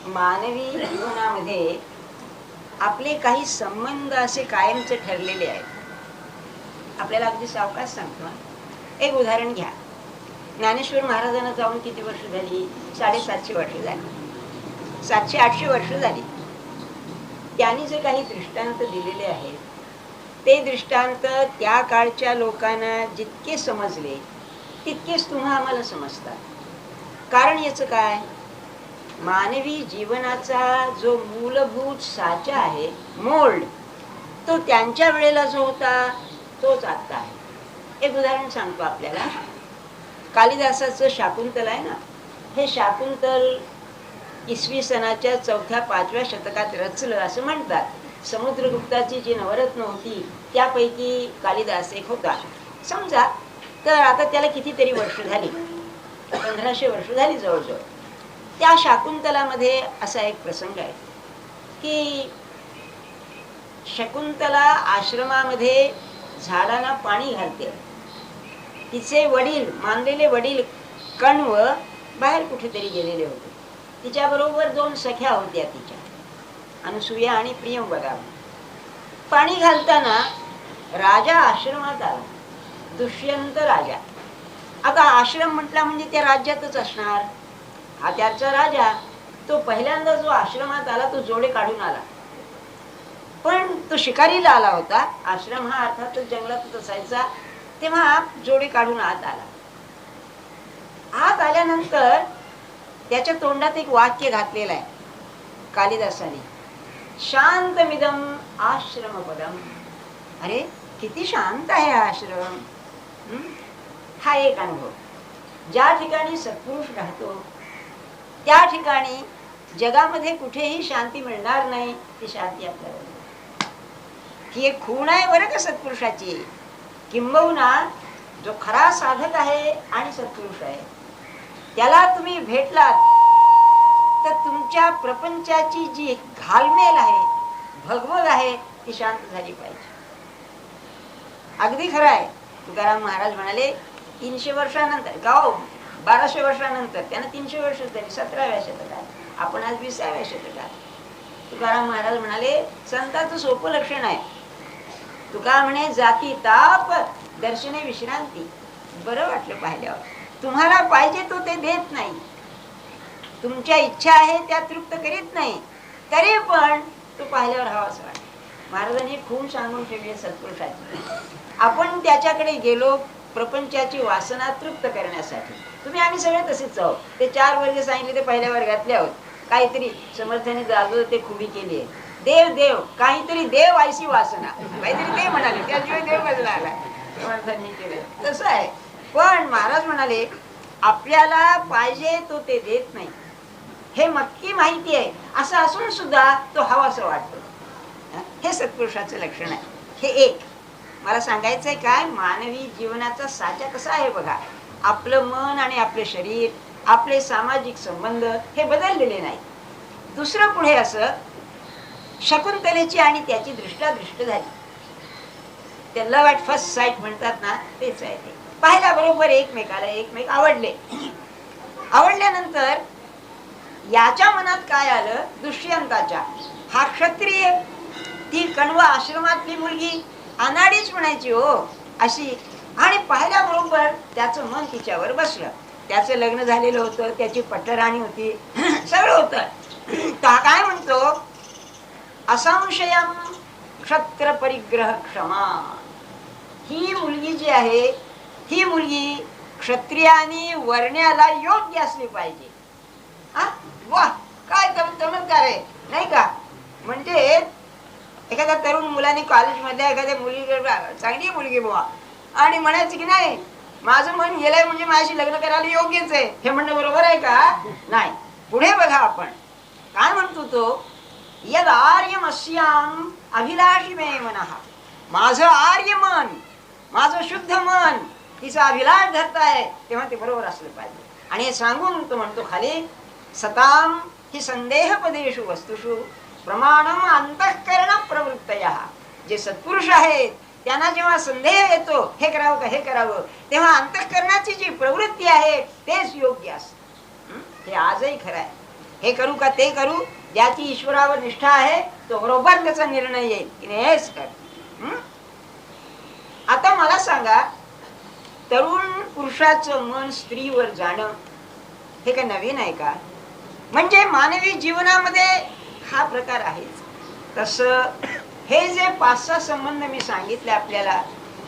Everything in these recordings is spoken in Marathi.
मानवी जीवनामध्ये आपले काही संबंध असे कायमचे ठरलेले आहेत. आपल्याला अगदी सावकाश सांगतो. एक उदाहरण घ्या. ज्ञानेश्वर महाराजांना जाऊन किती वर्ष झाली? 750 वर्ष झाली. 700-800 वर्ष झाली. त्यांनी जे काही दृष्टांत दिलेले आहेत ते दृष्टांत त्या काळच्या लोकांना जितके समजले तितकेच तुम्हा आम्हाला समजतात. कारण याचं काय? मानवी जीवनाचा जो मूलभूत साचा आहे, मोल्ड, तो त्यांच्या वेळेला जो होता तोच आता आहे. एक उदाहरण सांगतो आपल्याला. कालिदासाचं शाकुंतल आहे ना, हे शाकुंतल इसवी सनाच्या 4-5व्या शतकात रचलं असं म्हणतात. समुद्रगुप्ताची जी नवरत्न होती त्यापैकी कालिदास एक होता समजा. तर आता त्याला कितीतरी वर्ष झाली, 1500 वर्ष झाली जवळजवळ. त्या शाकुंतलामध्ये असा एक प्रसंग आहे की शकुंतला आश्रमामध्ये झाडांना पाणी घालते. तिचे वडील, मानलेले वडील कण्व बाहेर कुठेतरी गेलेले होते. तिच्याबरोबर 2 सख्या होत्या तिच्या, अनुसूया आणि प्रियंवदा. पाणी घालताना राजा आश्रमात आला, दुष्यंत राजा. आता आश्रम म्हटला म्हणजे त्या राज्यातच असणार. हा त्याचा राजा. तो पहिल्यांदा जो आश्रमात आला तो जोडे काढून आला. पण तो शिकारीला आला होता. आश्रम हा अर्थातच जंगलातच असायचा. तेव्हा जोडे काढून आत आला. आत आल्यानंतर त्याच्या तोंडात एक वाक्य घातलेलं आहे कालिदासाने, शांतमिदम आश्रमपदम. अरे किती शांत आहे हा आश्रम. हा एक अनुभव. ज्या ठिकाणी सत्पुरुष राहतो त्या ठिकाणी जगामध्ये कुठेही शांती मिळणार नाही. ती शांती आपल्याला ही एक खूण आहे बरं का सत्पुरुषाची. किंबहुना जो खरा साधक आहे आणि सत्पुरुष आहे त्याला तुम्ही भेटलात तर तुमच्या प्रपंचाची जी घालमेल आहे, भगभग आहे, ती शांत झाली पाहिजे. अगदी खरं आहे. तुकाराम महाराज म्हणाले 300 वर्षानंतर, गाव 1200 वर्षानंतर, त्यांना 300 वर्ष झाली, 17व्या शतकात. आपण आज 20व्या शतकात. तुकाराम महाराज म्हणाले संतांचं सोपं लक्षण आहे. तुका म्हणे जाती ताप दर्शने विश्रांती. बरं वाटलं पाहिल्यावर. तुम्हाला पाहिजे तो ते देत नाही, तुमच्या इच्छा आहे त्या तृप्त करीत नाही, तरी पण तो पाहिल्यावर हवा असं वाटतं. महाराजांनी खूप सांगून ठेवली सत्पुरुषाची. आपण त्याच्याकडे गेलो प्रपंचाची वासना तृप्त करण्यासाठी. तुम्ही आम्ही सगळे तसेच आहोत. ते 4 वर्ग सांगितले ते पहिल्या वर्गातले आहोत. काहीतरी समर्थाने जागो ते खुबी केली आहे. देव देव काहीतरी देव आयसी वासना, काहीतरी ते म्हणाले, त्याशिवाय देव बदला आला. समर्थाने केलं तसं आहे. पण महाराज म्हणाले आपल्याला पाहिजे तो ते देत नाही, हे नक्की माहिती आहे. असं असून सुद्धा तो हवासा वाटतो. हे सत्पुरुषाचं लक्षण आहे. हे एक मला सांगायचंय. काय मानवी जीवनाचा साचा कसा आहे बघा. आपलं मन आणि आपले शरीर, आपले सामाजिक संबंध हे बदललेले नाही. दुसरं पुढे असं शकुंतलेची आणि त्याची दृष्टादृष्ट झाली. ते लव्ह ॲट फर्स्ट साईट म्हणतात ना, तेच आहे ते. पाहिल्याबरोबर एकमेकाला एकमेक आवडले. आवडल्यानंतर याच्या मनात काय आलं, दुष्यंताच्या, हा क्षत्रिय, ती कण्व आश्रमातली मुलगी अनाडीच म्हणायची हो अशी. आणि पाहिल्याबरोबर त्याचं मन तिच्यावर बसलं. त्याचं लग्न झालेलं होतं, त्याची पटराणी होती, सगळं होतं. काय म्हणतो, असंशयम क्षत्र परिग्रह क्षमा. ही मुलगी जी आहे ही मुलगी क्षत्रियानी वर्ण्याला योग्य असली पाहिजे. वा काय चमत्कार आहे नाही का. म्हणजे एखाद्या तरुण मुलाने कॉलेजमधल्या एखाद्या मुली, चांगली मुलगी बुवा, आणि म्हणायचं की नाही माझं मन गेलंय म्हणजे माझ्याशी लग्न करायला योग्यच आहे, हे म्हणणं बरोबर आहे का? नाही. पुढे बघा आपण काय म्हणतो तो, यद आर्यमस्याम अभिलाषी मे मनः. माझं आर्य मन, माझं शुद्ध मन तिचा अभिलाष धरत आहे तेव्हा ते बरोबर असलं पाहिजे. आणि हे सांगून तो म्हणतो खाली, सताम ही संदेह पदेषु वस्तुषु प्रमाणम अंतःकरण प्रवृत्तयः. जे सत्पुरुष आहेत त्यांना जेव्हा संदेह येतो हे करावं का हे करावं, तेव्हा अंतःकरणाची जी प्रवृत्ती आहे तेच योग्य असतं. हे आजही खरं आहे. हे करू का ते करू, ज्याची ईश्वरावर निष्ठा आहे तो बरोबर त्याचा निर्णय येईल की हेच कर. आता मला सांगा, तरुण पुरुषाचं मन स्त्रीवर जाणं हे काय नवीन आहे का? म्हणजे मानवी जीवनामध्ये हा प्रकार आहेच. तसं हे जे 5-6 संबंध मी सांगितले आपल्याला,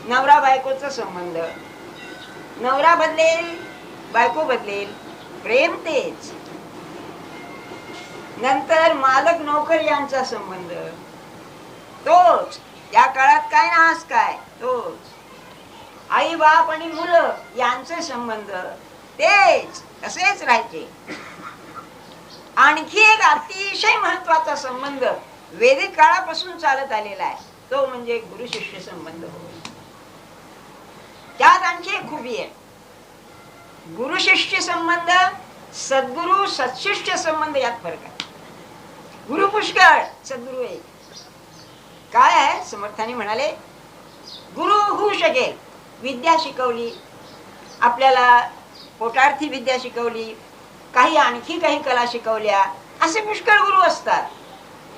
नवरा बायकोचा संबंध, नवरा बदलेल बायको बदलेल, प्रेम तेच. नंतर मालक नोकर यांचा संबंध तोच, या काळात काय ना आज काय तोच. आई बाप आणि मुलं यांचे संबंध तेच तसेच राहायचे. आणखी एक अतिशय महत्वाचा संबंध वैदिक काळापासून चालत आलेला आहे, तो म्हणजे गुरु शिष्य संबंध. त्यात आणखी एक खूबी आहे. गुरु शिष्य संबंध, सद्गुरु सत्शिष्य संबंध यात फरक आहे. गुरु पुष्कळ, सद्गुरु एक. काय आहे? समर्थांनी म्हणाले, गुरु होऊ शकेल, विद्या शिकवली आपल्याला, पोटार्थी विद्या शिकवली, काही आणखी काही कला शिकवल्या, असे पुष्कळ गुरु असतात.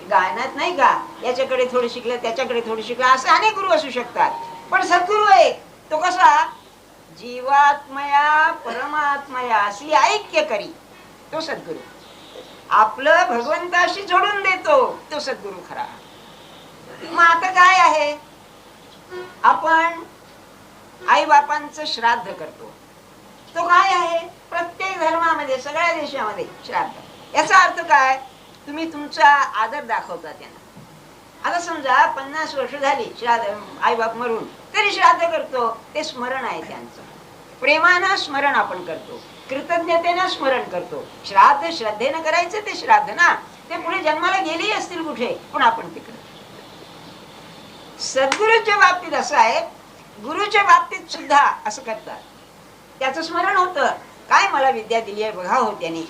गायनात नाही का, याच्याकडे थोडं शिकलं त्याच्याकडे थोडं शिकलं, असे अनेक गुरु असू शकतात. पण सद्गुरु एक, तो कसा? जीवात्मया परमात्मया अशी ऐक्य करी, तो सद्गुरु. आपलं भगवंताशी जोडून देतो, तो सद्गुरु खरा. मग आता काय आहे? आपण आई बापांचं श्राद्ध करतो, तो काय आहे? प्रत्येक धर्मामध्ये, सगळ्या देशामध्ये श्राद्ध. याचा अर्थ काय? तुम्ही तुमचा आदर दाखवता त्यांना. आता समजा 50 वर्ष झाली श्राद्ध, आई बाप मरून, तरी श्राद्ध करतो, ते स्मरण आहे त्यांचं. प्रेमानं स्मरण आपण करतो, कृतज्ञतेनं स्मरण करतो. श्राद्ध श्रद्धेनं करायचं, ते श्राद्ध ना, ते पुढे जन्माला गेलेही असतील कुठे, पण आपण ते करतो. सद्गुरूच्या बाबतीत असं आहे, गुरुच्या बाबतीत सुद्धा असं करतात. त्याचं स्मरण होतं, काय मला विद्या दिली आहे बघा हो त्याने.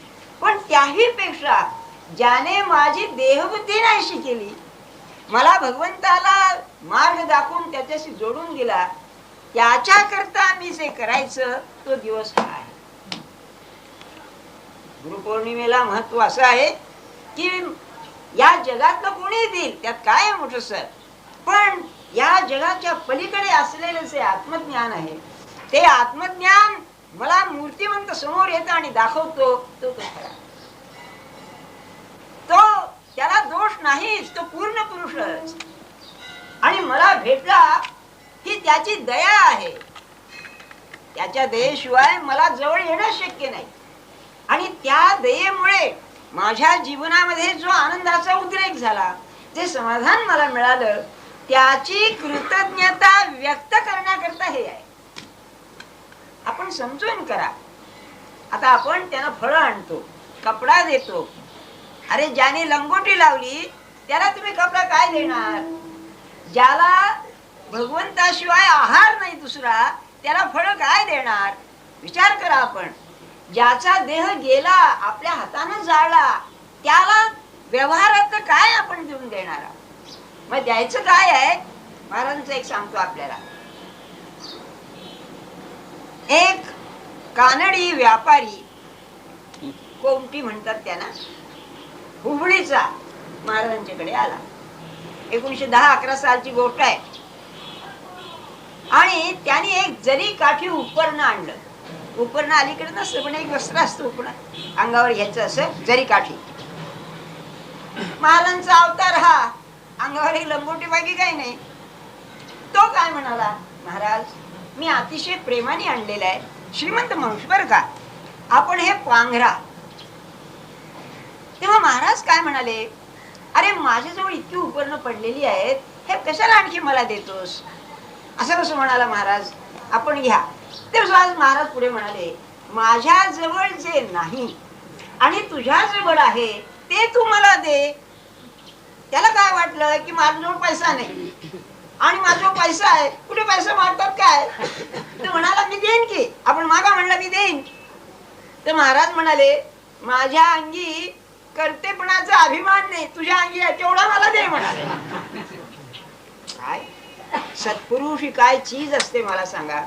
पण त्याही पेक्षा ज्याने माझी देहबुद्धी नाहीशी केली, मला भगवंताला मार्ग दाखवून त्याच्याशी जोडून दिला, त्याच्या करता मी जे करायचं तो दिवस काय? गुरुपौर्णिमेला महत्व असं आहे की या जगातलं कोणी देईल त्यात काय मोठं सर, पण या जगाच्या पलीकडे असलेलं जे आत्मज्ञान आहे, ते आत्मज्ञान मला मूर्तिमंत समोर येतं आणि दाखवतो, तो खरा. तो त्याला दोष नाहीच, तो पूर्ण पुरुषच. आणि मला भेटला ही त्याची दया आहे. त्याच्या दयेशिवाय मला जवळ येणं शक्य नाही. आणि त्या दयेमुळे माझ्या जीवनामध्ये जो आनंदाचा उद्रेक झाला, जे समाधान मला मिळालं, त्याची कृतज्ञता व्यक्त करण्याकरता हे आहे. आपण समजून करा. आता आपण त्यांना फळं आणतो, कपडा देतो. अरे ज्याने लंगोटी लावली त्याला तुम्ही कपडा काय देणार? ज्याला भगवंताशिवाय आहार नाही दुसरा, त्याला फळं काय देणार? विचार करा आपण. ज्याचा देह गेला, आपल्या हाताने जाळला, त्याला व्यवहारात काय आपण देऊन देणार? मग द्यायचं काय आहे? महाराजांचं एक सांगतो आपल्याला. एक कानडी व्यापारी, कोमटी म्हणतात त्यांना, हुबळीचा, महाराजांच्याकडे आला. 1910-11 सालची गोष्ट आहे. आणि त्याने एक जरी काठी उपरणं आणलं. उपरणं अलीकडे नसतं, पण एक वस्त्र असतं उपरणं, अंगावर घ्यायचं असं, जरी काठी. महाराजांचा अवतार हा, अंगावर एक लंगोटी बाकी काही नाही. तो काय म्हणाला, महाराज मी अतिशय प्रेमाने आणलेला आहे, श्रीमंत माणूस बरं का, आपण हे पांघरा. तेव्हा महाराज काय म्हणाले, अरे माझ्याजवळ इतकी उपरणं पडलेली आहेत, हे कशाला आणखी मला देतोस? असं कसं म्हणाला महाराज, आपण घ्या. तेव्हा महाराज पुढे म्हणाले, माझ्या जवळ जे नाही आणि तुझ्या जवळ आहे ते तू मला दे. त्याला काय वाटलं की माझ्याजवळ पैसा नाही आणि माझ्याजवळ पैसा आहे, कुठे पैसा मागतात काय? तर म्हणाला मी देईन की, आपण मागा म्हणलं मी देईन. तर महाराज म्हणाले, माझ्या अंगी कर्तेपणाचा अभिमान नाही, तुझ्या अंगी आहे तेवढा मला दे म्हणाले. काय सत्पुरुष ही काय चीज असते मला सांगा.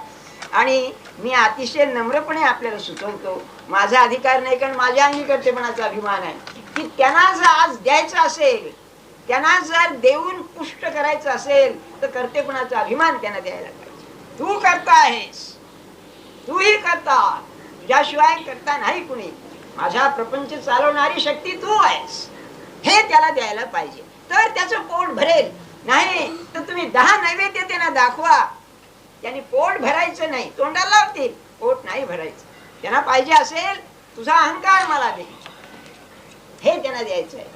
आणि मी अतिशय नम्रपणे आपल्याला सुचवतो, माझा अधिकार नाही, कारण माझ्या अंगी कर्तेपणाचा अभिमान आहे, की त्यांना जर आज द्यायचं असेल, त्यांना जर देऊन पुष्ट करायचं असेल, तर कर्तेपणाचा अभिमान त्यांना द्यायला पाहिजे. तू करता आहेस, तूही करता, तुझ्याशिवाय करता नाही कुणी, माझा प्रपंच चालवणारी शक्ती तू आहेस, हे त्याला द्यायला पाहिजे, तर त्याचं पोट भरेल. नाही तर तुम्ही 10 नैवेद्य त्यांना दाखवा, त्यांनी पोट भरायचं नाही, तोंडाला लावतील, पोट नाही भरायचं. त्यांना पाहिजे असेल तुझा अहंकार मला दे, हे त्यांना द्यायचं आहे.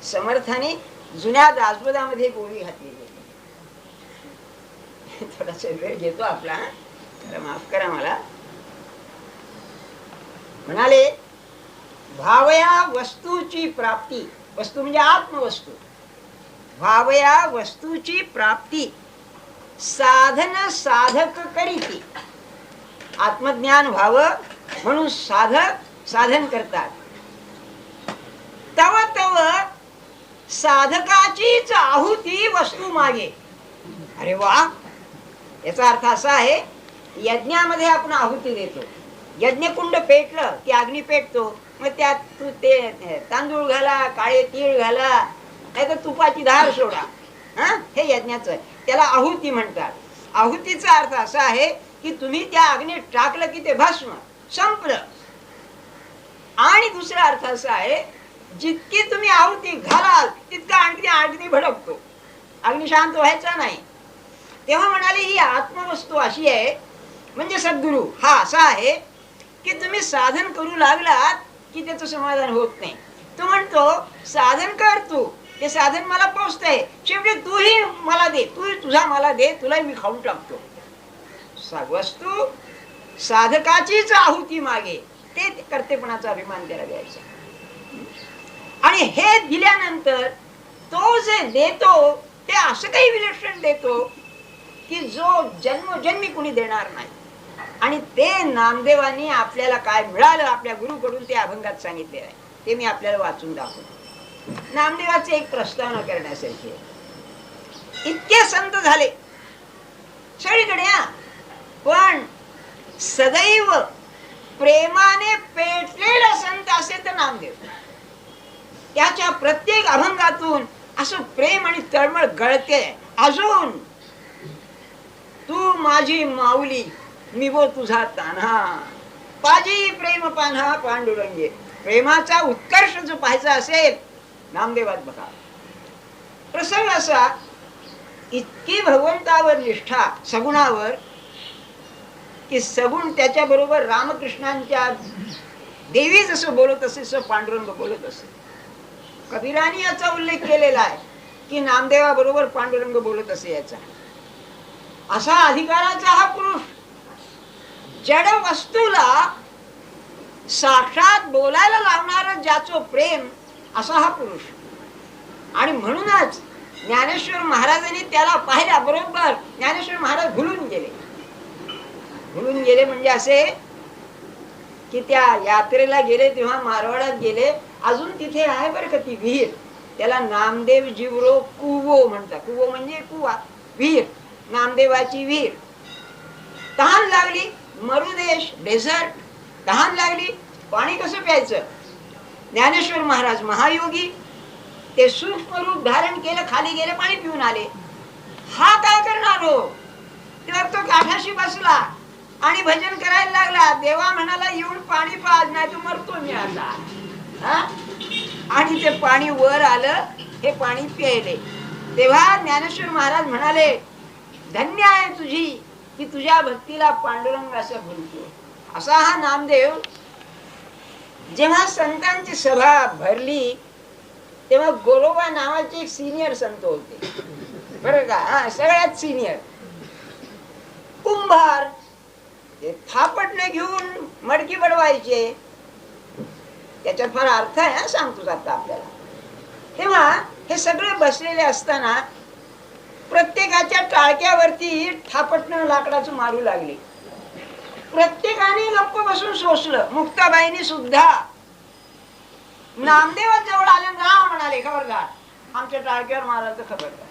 समर्थाने जुन्या दासबोधामध्ये गोळी घातलेली आहे. थोडासा वेळ घेतो आपला, माफ करा मला. म्हणाले भावया वस्तूची प्राप्ती, वस्तू म्हणजे आत्मवस्तू, भावया वस्तूची प्राप्ती साधन साधक करीती. आत्मज्ञान व्हावं म्हणून साधक साधन करतात. तव तव साधकाचीच आहुती वस्तू मागे. अरे वा, याचा अर्थ असा आहे, यज्ञामध्ये आपण आहुती देतो, यज्ञकुंड पेटलं की अग्नी पेटतो, मग त्यात तू ते तांदूळ घाला, काळे तीळ घाला, नाही तर तुपाची धार सोडा, हे यज्ञाचं आहे, त्याला आहुती म्हणतात. आहुतीचा अर्थ असा आहे की तुम्ही त्या अग्नीत टाकलं की ते भस्म संपलं. आणि दुसरा अर्थ असा आहे, जितकी तुम्ही आहुती घालाल तितका आणखी अग्नी भडकतो, अग्नी शांत व्हायचा नाही. तेव्हा म्हणाले ही आत्मवस्तू अशी आहे, म्हणजे सद्गुरु हा असा आहे की तुम्ही साधन करू लागलात की त्याचं समाधान होत नाही. तो म्हणतो साधन कर तू, ते साधन मला पोचतंय, शेवटी तूही मला दे, तू तुझा मला दे, तुलाही मी खाऊन टाकतो. वस्तू साधकाचीच आहुती मागे, ते कर्तेपणाचा अभिमान त्याला द्यायचा. आणि हे दिल्यानंतर तो जे देतो ते असं काही विलक्षण देतो की जो जन्मोजन्मी कुणी देणार नाही. आणि ते नामदेवांनी आपल्याला काय मिळालं आपल्या गुरुकडून ते अभंगात सांगितले आहे, ते मी आपल्याला वाचून दाखवतो. नामदेवाचे एक प्रस्तावना करण्यासारखी आहे. इतके संत झाले सगळीकडे, पण सदैव प्रेमाने पेटलेला संत असेल तर नामदेव. त्याच्या प्रत्येक अभंगातून असं प्रेम आणि तळमळ गळते. अजून तू माझी माऊली, मी वो तुझा तान्हा, पाजी प्रेम पान्हा पांडुरंगे. प्रेमाचा उत्कर्ष जो पाहायचा असेल नामदेवात बघा. प्रसंग असा, इतकी भगवंतावर निष्ठा सगुणावर की सगुण त्याच्या बरोबर रामकृष्णांच्या देवी जसं बोलत असे तसं पांडुरंग बोलत असे. कबीरानी याचा उल्लेख केलेला आहे की नामदेवा बरोबर पांडुरंग बोलत असे. याचा असा अधिकाराचा हा पुरुष, जड वस्तूला साक्षात बोलायला लावणार ज्याचं प्रेम, असा हा पुरुष. आणि म्हणूनच ज्ञानेश्वर महाराजांनी त्याला पाहिल्या बरोबर ज्ञानेश्वर महाराज भुलून गेले. भुलून गेले म्हणजे असे की त्या यात्रेला गेले तेव्हा मारवाडात गेले, अजून तिथे आहे बरं का ती विहीर, त्याला नामदेव जीवरो कुवो म्हणतात. कुवो म्हणजे कुवा, विहीर, नामदेवाची विहीर. तहान लागली, मरुदेश डेझर्ट, तहान लागली, पाणी कसं प्यायचं. ज्ञानेश्वर महाराज महायोगी, ते सूक्ष्म रूप धारण केलं, खाली गेले, पाणी पिऊन आले. हा काय करणार हो. तेव्हा तो काठाशी बसला आणि भजन करायला लागला. देवा म्हणाला येऊन पाणी पाज, नाही तर मरतो मी आता. आणि ते पाणी वर आलं, हे पाणी प्यायले. तेव्हा ज्ञानेश्वर महाराज म्हणाले, धन्य आहे तुझी की तुझ्या भक्तीला पांडुरंग असं बोलतो. असा हा नामदेव. जेव्हा संतांची सभा भरली तेव्हा गोरोबा नावाचे एक सिनियर संत होते बरं का, सगळ्यात सिनियर. कुंभार, ते थापटणे घेऊन मडकी बडवायचे. त्याच्यात फार अर्थ आहे, सांगतो आता आपल्याला. तेव्हा हे सगळे बसलेले असताना प्रत्येकाच्या टाळक्यावरती थापटणं लाकडाचं मारू लागले. प्रत्येकाने गप्प बसून सोसलं. मुक्ताबाईंनी सुद्धा. नामदेवा जवळ आले, राम म्हणाले खबरदार, आमच्या टाळक्यावर मारायचं खबरदार.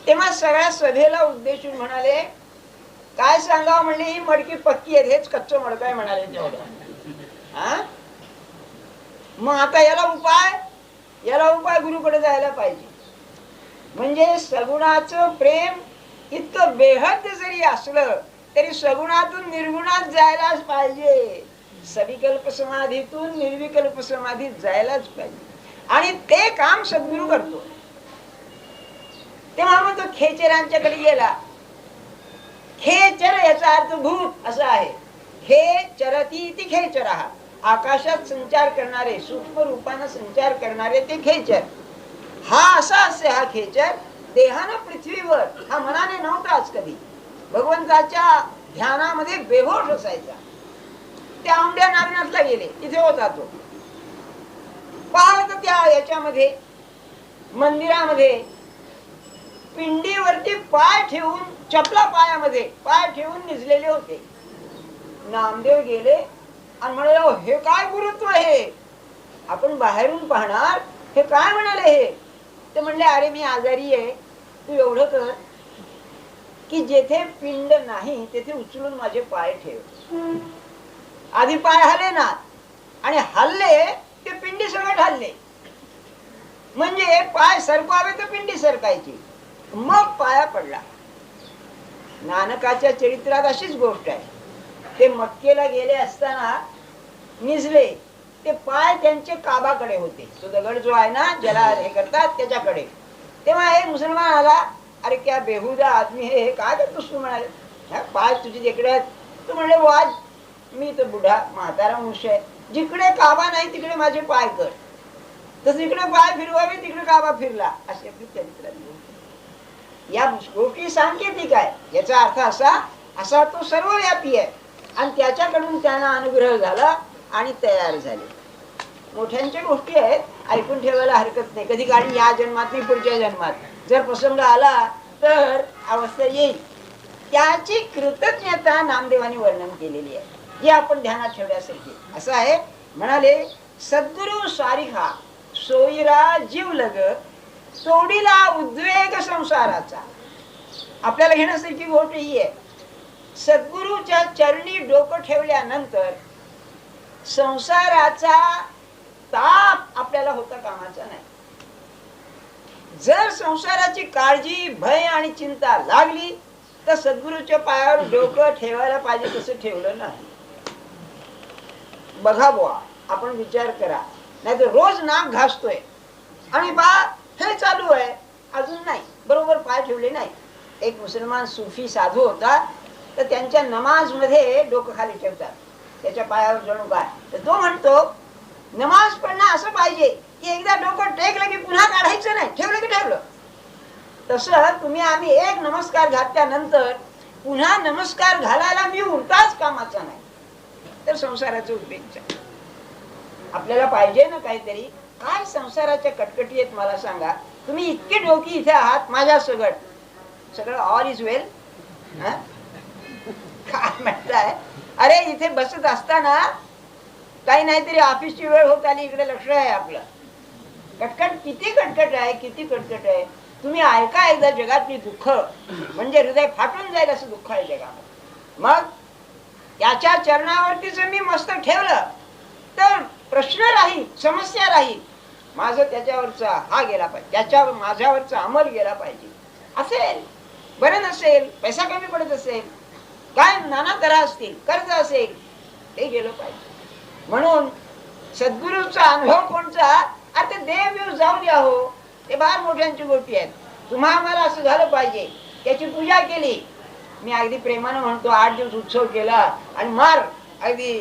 तेव्हा सगळ्या सभेला उद्देशून म्हणाले, काय सांगावं म्हणले, ही मडकी पक्की आहे, हेच कच्चं मडक आहे म्हणाले तेवढं. मग आता याला उपाय गुरुकडे जायला पाहिजे. म्हणजे सगुणाचं प्रेम इतकं बेहद जरी असलं तरी सगुणातून निर्गुणात जायलाच पाहिजे. सविकल्प समाधीतून निर्विकल्प समाधीत जायलाच पाहिजे. आणि ते काम सद्गुरु करतो. तेव्हा म्हणतो खेचरांच्याकडे गेला. खेचर याचा अर्थ भूत असा आहे. खेचरती इति खेचरः, आकाशात संचार करणारे, सूक्ष्म रूपानं संचार करणारे ते खेचर. हा असा असे, हा खेचर देहानं पृथ्वीवर, हा मनाने नव्हताच कधी. भगवंताच्या ध्यानामध्ये बेहोश असायचा. त्या औंड्या नागनाथला गेले, तिथे होता तो. पाहत त्या याच्यामध्ये मंदिरामध्ये पिंडीवरती पाय ठेवून, चपला पायामध्ये पाय ठेवून निजलेले होते. नामदेव गेले आणि म्हणाले, हे काय गुरुत्व आहे, आपण बाहेरून पाहणार, हे काय म्हणाले हे. ते म्हणले, अरे मी आजारी आहे, तू एवढं कर की जेथे पिंड नाही तेथे उचलून माझे पाय ठेव. आधी पाय हले ना, आणि हल्ले ते पिंडी सगळं हल्ले. म्हणजे पाय सरकावे तर पिंडी सरकायची, मग पाया पडला. नानकाच्या चरित्रात अशीच गोष्ट आहे. ते मक्केला गेले असताना निजले, ते पाय त्यांचे काबाकडे होते. तो दगड जो आहे ना, ज्याला हे करतात त्याच्याकडे. तेव्हा एक मुसलमान आला, अरे क्या बेहुदा आदमी हे काय करतोस तू, म्हणाले, पाय तुझे तिकडे आहेत. तू म्हणले, वाज, मी तर बुढा म्हातारा मनुष्य आहे, जिकडे काबा नाही तिकडे माझे पाय कर. तर तिकडे पाय फिरवावे, तिकडे काबा फिरला. अशी आपली चरित्रात या गोष्टी सांकेतिक आहे. याचा अर्थ असा तो सर्वव्यापी आहे आणि त्याच्याकडून त्यांना अनुग्रह झाला आणि तयार झाले. मोठ्यांच्या गोष्टी आहेत, ऐकून ठेवायला हरकत नाही. कधी काळी या जन्मात नाही, पुढच्या जन्मात जर प्रसंग आला तर अवस्था येईल. त्याची कृतज्ञता नामदेवानी वर्णन केलेली आहे, जी आपण ध्यानात ठेवण्यासारखी. असं आहे, म्हणाले, सद्गुरु सारिखा सोयीरा जीव लग, सोडीला उद्वेग संसाराचा. आपल्याला घेण्यासारखी गोष्ट ही आहे. सद्गुरूच्या चरणी डोकं ठेवल्यानंतर संसाराचा ताप आपल्याला होता कामाचा नाही. जर संसाराची काळजी, भय आणि चिंता लागली तर सद्गुरूच्या पायावर डोकं ठेवायला पाहिजे तसं ठेवलं नाही. बघा बुवा, आपण विचार करा. नाही तर रोज नाक घासतोय आणि बा हे चालू आहे, अजून नाही बरोबर पाय ठेवले नाही. एक मुसलमान सुफी साधू होता, तर त्यांच्या नमाज मध्ये डोकं खाली ठेवतात, त्याच्या पायावर जणू काय. तर तो म्हणतो, नमाज पडणं असं पाहिजे की एकदा डोकं टेकलं की पुन्हा काढायचं नाही, ठेवलं की ठेवलं. तसं तुम्ही आम्ही एक नमस्कार घातल्यानंतर पुन्हा नमस्कार घालायला मी उरताच कामाचा नाही, तर संसाराचं उपयोग आपल्याला पाहिजे ना काहीतरी. काय संसाराच्या कटकटी आहेत मला सांगा. तुम्ही इतके डोकी इथे आहात, माझ्या सगळं ऑल इज वेल. काय म्हणताय, अरे इथे बसत असताना काही नाहीतरी ऑफिसची वेळ होत आली, इकडे लक्ष आहे आपलं. कटकट किती कटकट आहे, किती कटकट आहे. तुम्ही ऐका एकदा जगातली दुःख, म्हणजे हृदय फाटून जाईल असं दुःख आहे जगामध्ये. मग याच्या चरणावरती जर मी मस्त ठेवलं तर प्रश्न राहील, समस्या राहील. माझं त्याच्यावरचा हा गेला पाहिजे, त्याच्यावर माझ्यावरचा अंमल गेला पाहिजे. असेल बरं, नसेल पैसा कमी पडत असेल, काय नाना तऱ्हा असतील, कर्ज असेल, ते गेलं पाहिजे. म्हणून सद्गुरूचा अनुभव कोणचा, आता देव जाऊ द्या हो, ते फार मोठ्यांची गोष्टी आहेत. तुम्हा आम्हाला असं झालं पाहिजे, त्याची पूजा केली. मी अगदी प्रेमानं म्हणतो, 8 दिवस उत्सव केला आणि मार अगदी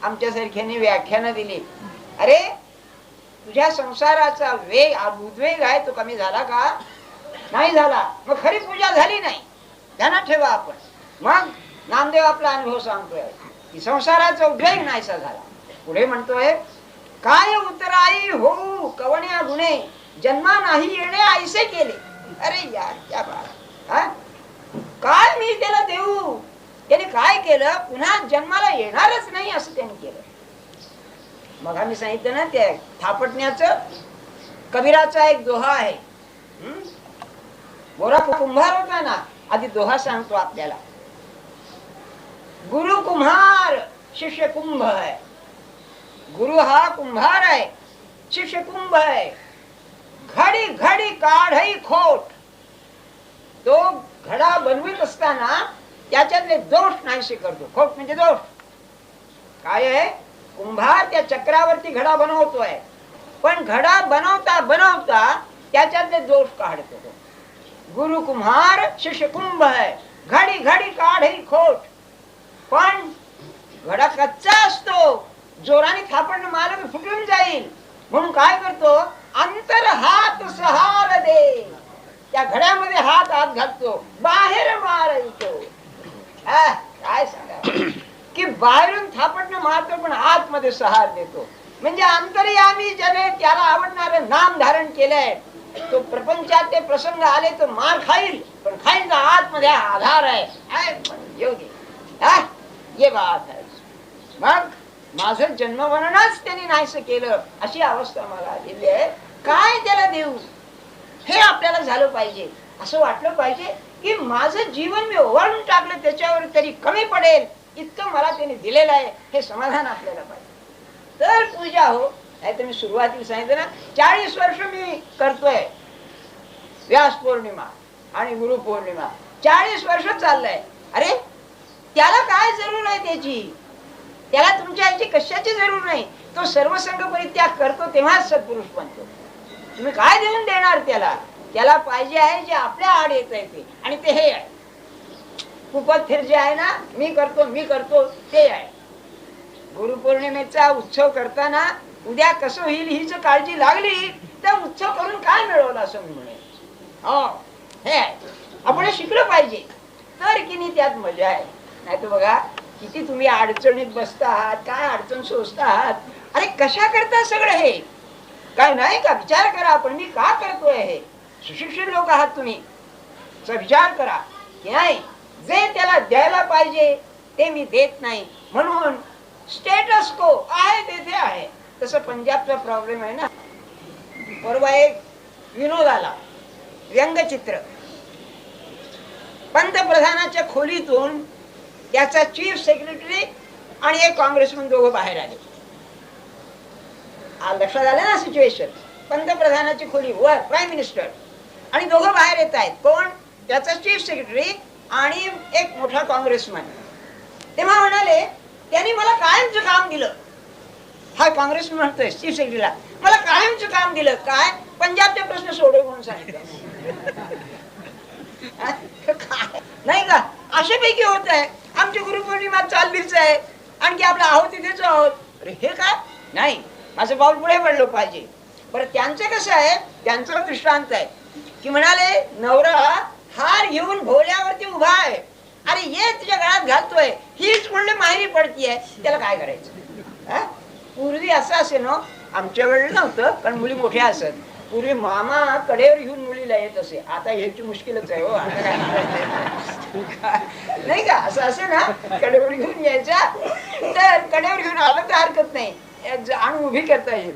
आमच्यासारख्याने व्याख्यानं दिली. अरे तुझ्या संसाराचा उद्वेग आहे तो कमी झाला का, नाही झाला, मग खरी पूजा झाली नाही. ध्यानात ठेवा आपण. मग नामदेव आपला अनुभव सांगतोय की संसाराचा उद्वेग नाहीसा झाला. पुढे म्हणतोय, काय उतराई होऊ कवण्या गुणे, जन्मा नाही येणे ऐसे केले. अरे यार क्या बात, काय मी त्याला देऊ. त्याने काय केलं, पुन्हा जन्माला येणारच नाही असं त्याने केलं. मग आम्ही सांगितलं ना, त्या थापटण्याचं कबीराचा एक दोहा आहे. मोरा कुंभार होता ना, आधी दोहा सांगतो आपल्याला. गुरु कुम्हार शिष्य कुंभ है. गुरु हा कुंभार आहे, शिष्य कुंभ आहे. घडी घडी काढई खोट. तो घडा बनवित असताना त्याच्यातले दोष नाहीसे करतो. खोट म्हणजे दोष. काय आहे? कुंभार त्या चक्रावरती घडा बनवतोय, पण घडा बनवता बनवता त्याच्यातले दोष काढतो. गुरु कुम्हार शिष्य कुंभ आहे. घडी घडी काढई खोट. पण घडा कच्चा असतो, जोराने थापण मारलं फुटून जाईल. म्हणून काय करतो? अंतर हात सहार दे. त्या घड्यामध्ये हात आत घालतो, बाहेर मारायचो. काय सांगा की बाहेरून थापटणं मारतो, पण आतमध्ये सहार देतो. म्हणजे अंतर्यामी ज्याने त्याला आवडणारं नाम धारण केलंय, तो प्रपंचात ते प्रसंग आले तर मार खाईल, पण खाईल आतमध्ये आधार आहे. योगी ये बात आहे. मग माझं जन्मवरणच त्यांनी नाहीस केलं, अशी अवस्था मला आलेली आहे. काय त्याला देऊ? हे आपल्याला झालं पाहिजे. असं वाटलं पाहिजे की माझं जीवन मी ओवाळून टाकलं, त्याच्यावर तरी कमी पडेल इतकं मला त्याने दिलेलं आहे. हे समाधान आपल्याला पाहिजे तर पूजा हो. नाही तर मी सुरुवातीला सांगितलं ना, 40 वर्ष मी करतोय व्यास पौर्णिमा आणि गुरु पौर्णिमा. 40 वर्ष चाललंय. अरे त्याला काय जरूर आहे त्याची? त्याला तुमच्या आईची कशाची जरूर नाही. तो सर्वसंग परित्याग करतो तेव्हाच सत्पुरुष बनतो. तुम्ही काय देऊन देणार त्याला? त्याला पाहिजे आहे जे आपल्या आड येत आहे ते, आणि ते हे आहे. खूपच फिर जे आहे ना, मी करतो ते आहे. गुरुपौर्णिमेचा उत्सव करताना उद्या कसं होईल हीच काळजी लागली तर उत्सव करून काय मिळवलं असं मी म्हणेन. हो हे आहे. आपण शिकलं पाहिजे तर की नाही त्यात मजा आहे. नाही तर बघा किती तुम्ही अडचणीत बसता आहात, काय अडचण सोसता आहात. अरे कशा करता सगळं हे? काय नाही का? विचार करा आपण मी का करतोय हे. सुशिक्षित लोक आहात तुम्ही, विचार करा की नाही जे त्याला द्यायला पाहिजे ते मी देत नाही, म्हणून स्टेटस को आहे तेथे आहे. तसं पंजाबचा प्रॉब्लेम आहे ना. परवा एक विनोद आला, व्यंगचित्र. पंतप्रधानाच्या खोलीतून त्याचा चीफ सेक्रेटरी आणि एक काँग्रेसमन दोघं बाहेर आले. लक्षात आलं ना सिच्युएशन? पंतप्रधानाची खोली वर प्राईम मिनिस्टर आणि दोघं बाहेर येत आहेत. कोण? त्याचा चीफ सेक्रेटरी आणि एक मोठा काँग्रेसमन. तेव्हा म्हणाले त्यांनी मला कायमचं काम दिलं. हा काँग्रेसमन म्हणतोय चीफ सेक्रेटरीला, मला कायमचं काम दिलं. काय? पंजाबचे प्रश्न सोडव म्हणून सांगितलं. नाही का? अशापैकी होत आहे. आमची गुरुपौर्णिमा चाललीच आहे, आणखी आपला आहोत तिथेच आहोत. अरे हे काय? नाही, माझं पाऊल पुढे पडलं पाहिजे. बरं त्यांचं कसं आहे? त्यांचा दृष्टांत आहे की म्हणाले नवरा हार घेऊन भोल्यावरती उभा आहे. अरे ये तुझ्या गळ्यात घालतोय, हीच म्हणले माहेरी पडतीये, त्याला काय करायचं? पूर्वी असं असे ना, आमच्या वेळेला नव्हतं कारण मुली मोठ्या असत. पूर्वी मामा कडेवर घेऊन मुलीला येत असे. आता ह्याची मुश्किलच आहे हो. आता काय नाही का? असं असे ना, कडेवर घेऊन यायचा, तर कडेवर घेऊन आलं तर हरकत नाही, आणून उभी करता येईल.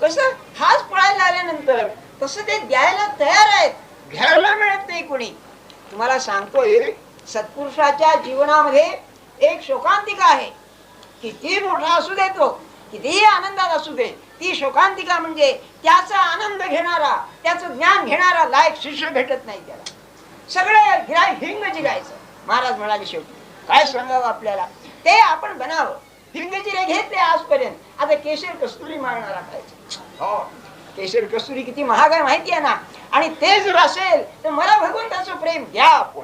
कसं हाच पळायला आल्यानंतर तसं ते द्यायला तयार आहेत, घ्यायला मिळत नाही कोणी. तुम्हाला सांगतोय सत्पुरुषाच्या जीवनामध्ये एक शोकांतिका आहे. किती मोठा असू दे तो, कितीही आनंदात असू दे, ती शोकांतिका म्हणजे त्याचा आनंद घेणारा, त्याचं ज्ञान घेणारा लायक शिष्य भेटत नाही त्याला. सगळं हिंग जिरायचं. महाराज म्हणाले शेवटी काय सांगावं आपल्याला, ते आपण बनावं. हिंगजिरे घेतले आजपर्यंत, आता केशर कस्तुरी मागणारा खायचं. हो, केशर कस्तुरी किती महाग आहे माहिती आहे ना. आणि ते जर असेल तर मला भगवंताचं प्रेम द्या आपण.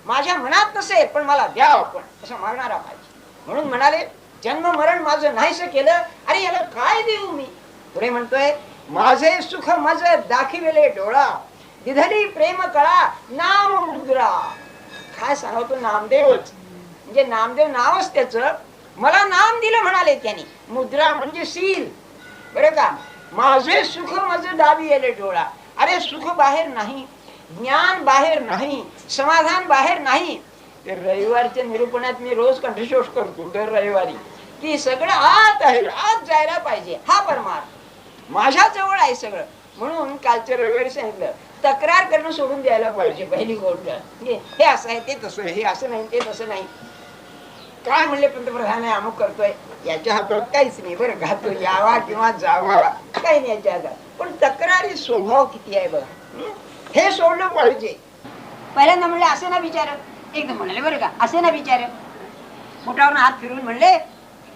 माझ्या मनात नसेल पण मला द्या आपण, असं मागणारा पाहिजे. म्हणून म्हणाले जन्म मरण माझं नाहीस केलं, अरे याला काय देऊ मी? पुढे म्हणतोय माझे सुख मज दाखिवेले डोळा, दिधली प्रेम कळा नाम मुद्रा. काय सांगतो? नामदेवच म्हणजे नामदेव नावच त्याचं. मला नाम दिलं म्हणाले त्यांनी. मुद्रा म्हणजे सील. बरं का? माझे सुख मज दाविले डोळा. अरे सुख बाहेर नाही, ज्ञान बाहेर नाही, समाधान बाहेर नाही. ते रविवारच्या निरूपणात मी रोज कंठशोष करतो दर रविवारी की सगळं आत आहे, आत जायला पाहिजे. हा परमार्थ माझ्या जवळ आहे सगळं. म्हणून कालच्या रविवारी सांगितलं तक्रार करणं सोडून द्यायला पाहिजे. पहिली गोष्ट हे असं आहे, ते तसं, हे असं नाही, ते तसं नाही. काय म्हणले पंतप्रधान आहे, अमुक करतोय, याच्या हातात काहीच नाही बरं का, तो यावा किंवा जावा काही नाही याच्या हातात. पण तक्रारी स्वभाव किती आहे बघा, हे सोडलं पाहिजे. पहिल्यांदा म्हणले असे ना विचार, एकदम म्हणाले बरं का असे ना विचार, पोटावरून हात फिरून म्हणले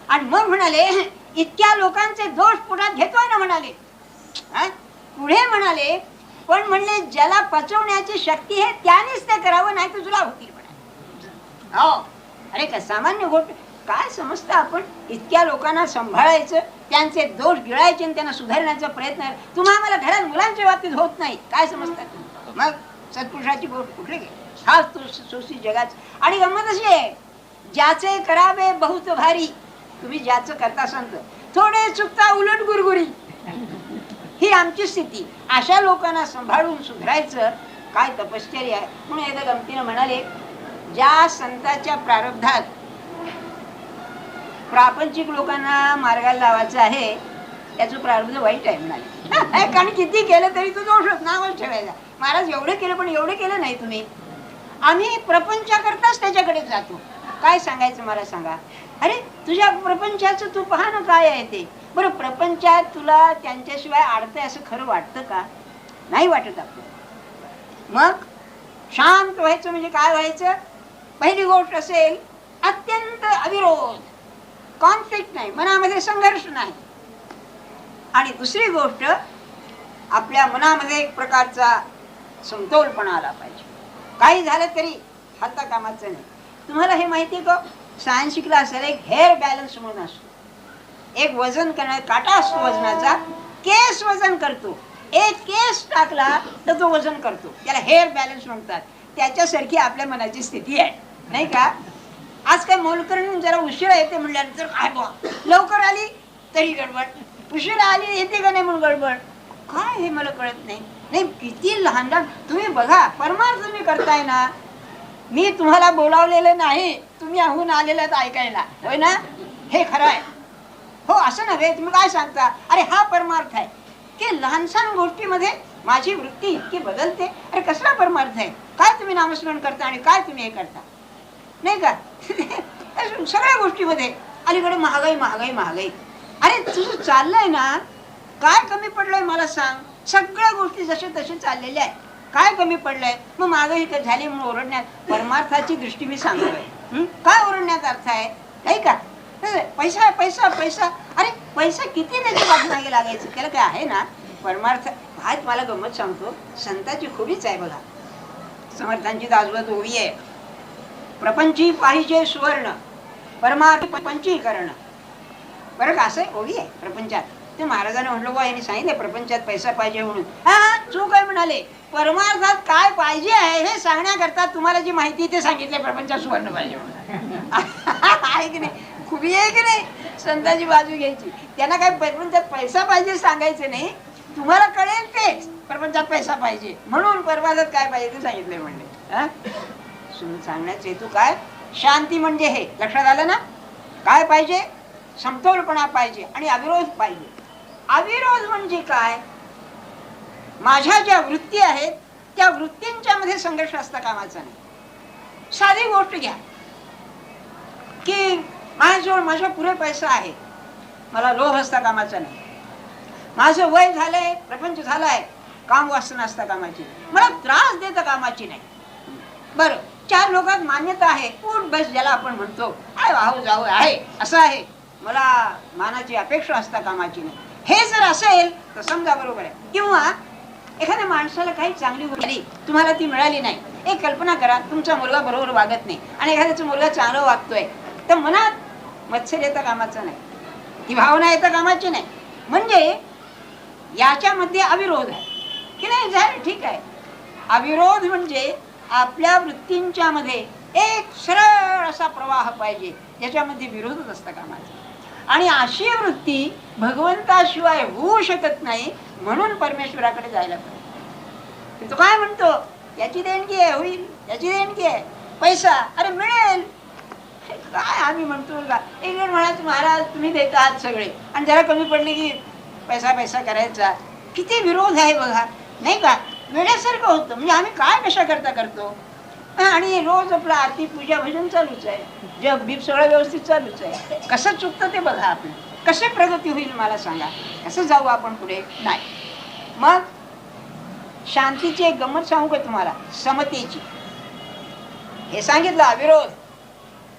आणि मग म्हणाले इतक्या लोकांचे दोष पोटात घेतोय ना म्हणाले. पुढे म्हणाले पण म्हणले ज्याला पचवण्याची शक्ती आहे त्यानेच ते करावं, नाही तर तुला होतील म्हणाले. हो अरे का सामान्य गोष्ट काय समजतं आपण, इतक्या लोकांना सांभाळायचं, त्यांचे दोष गिळायचे आणि त्यांना सुधारण्याचा प्रयत्न. तुम्हा आम्हाला घरात मुलांच्या बाबतीत होत नाही, काय समजतात मग सत्पुरुषाची गोष्ट कुठली गे, हाच तो सोशी जगाच. आणि गंमत अशी आहे, ज्याचे करावे बहुत भारी, तुम्ही ज्याचं करता संत थोडे चुकता उलट गुरगुरी, ही आमची स्थिती. अशा लोकांना सांभाळून सुधारायचं काय तपश्चर्या आहे. म्हणून एकदा गमतीनं म्हणाले ज्या संतांच्या प्रारब्धात प्रापंचिक लोकांना मार्गाला लावायचं आहे त्याचं प्रारब्ध वाईट आहे म्हणाले. कारण किती केलं तरी तो दोषच नावच ठेवायचा. महाराज एवढे केलं पण एवढे केलं नाही तुम्ही, आम्ही प्रपंचाकरताच त्याच्याकडे जातो. काय सांगायचं मला सांगा. अरे तुझ्या प्रपंचाचं तू पहा ना काय आहे ते. बरं प्रपंचात तुला त्यांच्याशिवाय अडतंय असं खरं वाटतं का, नाही वाटत आपलं. मग शांत व्हायचं म्हणजे काय व्हायचं, पहिली गोष्ट असेल अत्यंत अविरोध, कॉन्फ्लिक्ट नाही, मनामध्ये संघर्ष नाही. आणि दुसरी गोष्ट आपल्या मनामध्ये एक प्रकारचा समतोलपणा आला पाहिजे. काही झालं तरी हाता कामाचं नाही. तुम्हाला हे माहिती आहे का, सायन्स शिकला असेल एक हेअर बॅलन्स म्हणून असतो, एक वजन करणारा काटा असतो वजनाचा, केस वजन करतो, एक केस टाकला तर तो वजन करतो, त्याला हेअर बॅलन्स म्हणतात. त्याच्यासारखी आपल्या मनाची स्थिती आहे नाही का. आज काय मोलकरणी जरा उशिरा येते म्हणल्यानंतर काय बा, लवकर आली तरी गडबड, उशिरा आली येते का नाही म्हणून गडबड, काय हे मला कळत नाही. नाही किती लहान लहान तुम्ही बघा, परमार्थ तुम्ही करताय ना, मी तुम्हाला बोलावलेलं नाही, तुम्ही आहून आलेलात ऐकायला, होय ना, हे खरं आहे. हो असं नव्हे, तुम्ही काय सांगता, अरे हा परमार्थ आहे की लहानसहान गोष्टीमध्ये माझी वृत्ती इतकी बदलते. अरे कसला परमार्थ आहे, काय तुम्ही नामस्मरण करता आणि काय तुम्ही हे करता नाही का. सगळ्या गोष्टीमध्ये अलीकडे महागाई महागाई महागाई. अरे तुझं चाललंय ना, काय कमी पडलंय मला सांग. सगळ्या गोष्टी जसे तसे चाललेल्या आहेत, काय कमी पडलंय. मग महागाई झाली म्हणून ओरडण्यात, परमार्थाची दृष्टी मी सांगतोय, काय ओरडण्यात अर्थ आहे नाही का. पैसा पैसा पैसा, अरे पैसा किती त्याच्या पाठीमागे लागायचं, त्याला काय आहे ना परमार्थ. काय तुम्हाला गंमत सांगतो, संतांची खूबीच आहे बघा. समर्थांची दासवत ओवी आहे, प्रपंची पाहिजे सुवर्ण परमार्थ पंचीकरण. बरं का असं ओवी आहे प्रपंचात. ते महाराजांना म्हणलं बा यांनी सांगितलं प्रपंचात पैसा पाहिजे म्हणून, हा चूक काय म्हणाले, परमार्थात काय पाहिजे आहे हे सांगण्याकरता तुम्हाला जी माहिती ते सांगितले प्रपंचात सुवर्ण पाहिजे म्हणून. आहे की नाही, खूबी आहे की नाही. संतांची बाजू घ्यायची, त्यांना काय प्रपंचात पैसा पाहिजे सांगायचं नाही, तुम्हाला कळेल तेच प्रपंचात पैसा पाहिजे म्हणून परमार्थात काय पाहिजे ते सांगितले म्हणले. सांगण्याचा हेतू काय, शांती म्हणजे हे लक्षात आलं ना. काय पाहिजे, समतोलपणा पाहिजे आणि अविरोध पाहिजे. अविरोध म्हणजे काय, माझ्या ज्या वृत्ती आहेत त्या वृत्तींच्या मध्ये संघर्ष असता कामाचा नाही. साधी गोष्ट घ्या की माझ्याजवळ माझा पुरे पैसा आहे, मला लोभ असता कामाचा नाही. माझं वय झालंय, प्रपंच झालाय, काम वासना असता कामाची, मला त्रास देता कामाची नाही. बरं चार लोकात मान्यता आहे, उठ बस ज्याला आपण म्हणतो, आहे वाहू जाऊ आहे असं आहे, मला मानाची अपेक्षा असता कामाची नाही. हे जर असेल तर समजा बरोबर आहे. किंवा एखाद्या माणसाला काही चांगली गोष्ट तुम्हाला ती मिळाली नाही, एक कल्पना करा तुमचा मुलगा बरोबर वागत नाही आणि एखाद्याचा मुलगा चांगला वागतोय, तर मनात मत्सर येता कामाचा नाही, ती भावना येता कामाची नाही. म्हणजे याच्यामध्ये अविरोध आहे की नाही. झालं ठीक आहे. अविरोध म्हणजे आपल्या वृत्तींच्या मध्ये एक सरळ असा प्रवाह पाहिजे ज्याच्यामध्ये विरोधच असता कामाचा. आणि अशी वृत्ती भगवंताशिवाय होऊ शकत नाही, म्हणून परमेश्वराकडे जायला पाहिजे. तो काय म्हणतो, याची देणगी आहे होईल, याची देणगी आहे, पैसा अरे मिळेल. काय आम्ही म्हणतो का, एक जण म्हणायचं महाराज तुम्ही देतात सगळे आणि जरा कमी पडले की पैसा पैसा करायचा. किती विरोध आहे बघा नाही का, वेड्यासारखं होतं. म्हणजे आम्ही काय कशा करता करतो. आणि रोज आपलं आरती पूजा भजन चालूच आहे, जग बीप सगळं व्यवस्थित चालूच आहे. कसं चुकतं ते बघा आपण, कसे प्रगती होईल मला सांगा, कसं जाऊ आपण पुढे? नाही. मग शांतीची एक गंमत सांगू का तुम्हाला, समतेची. हे सांगितलं अविरोध,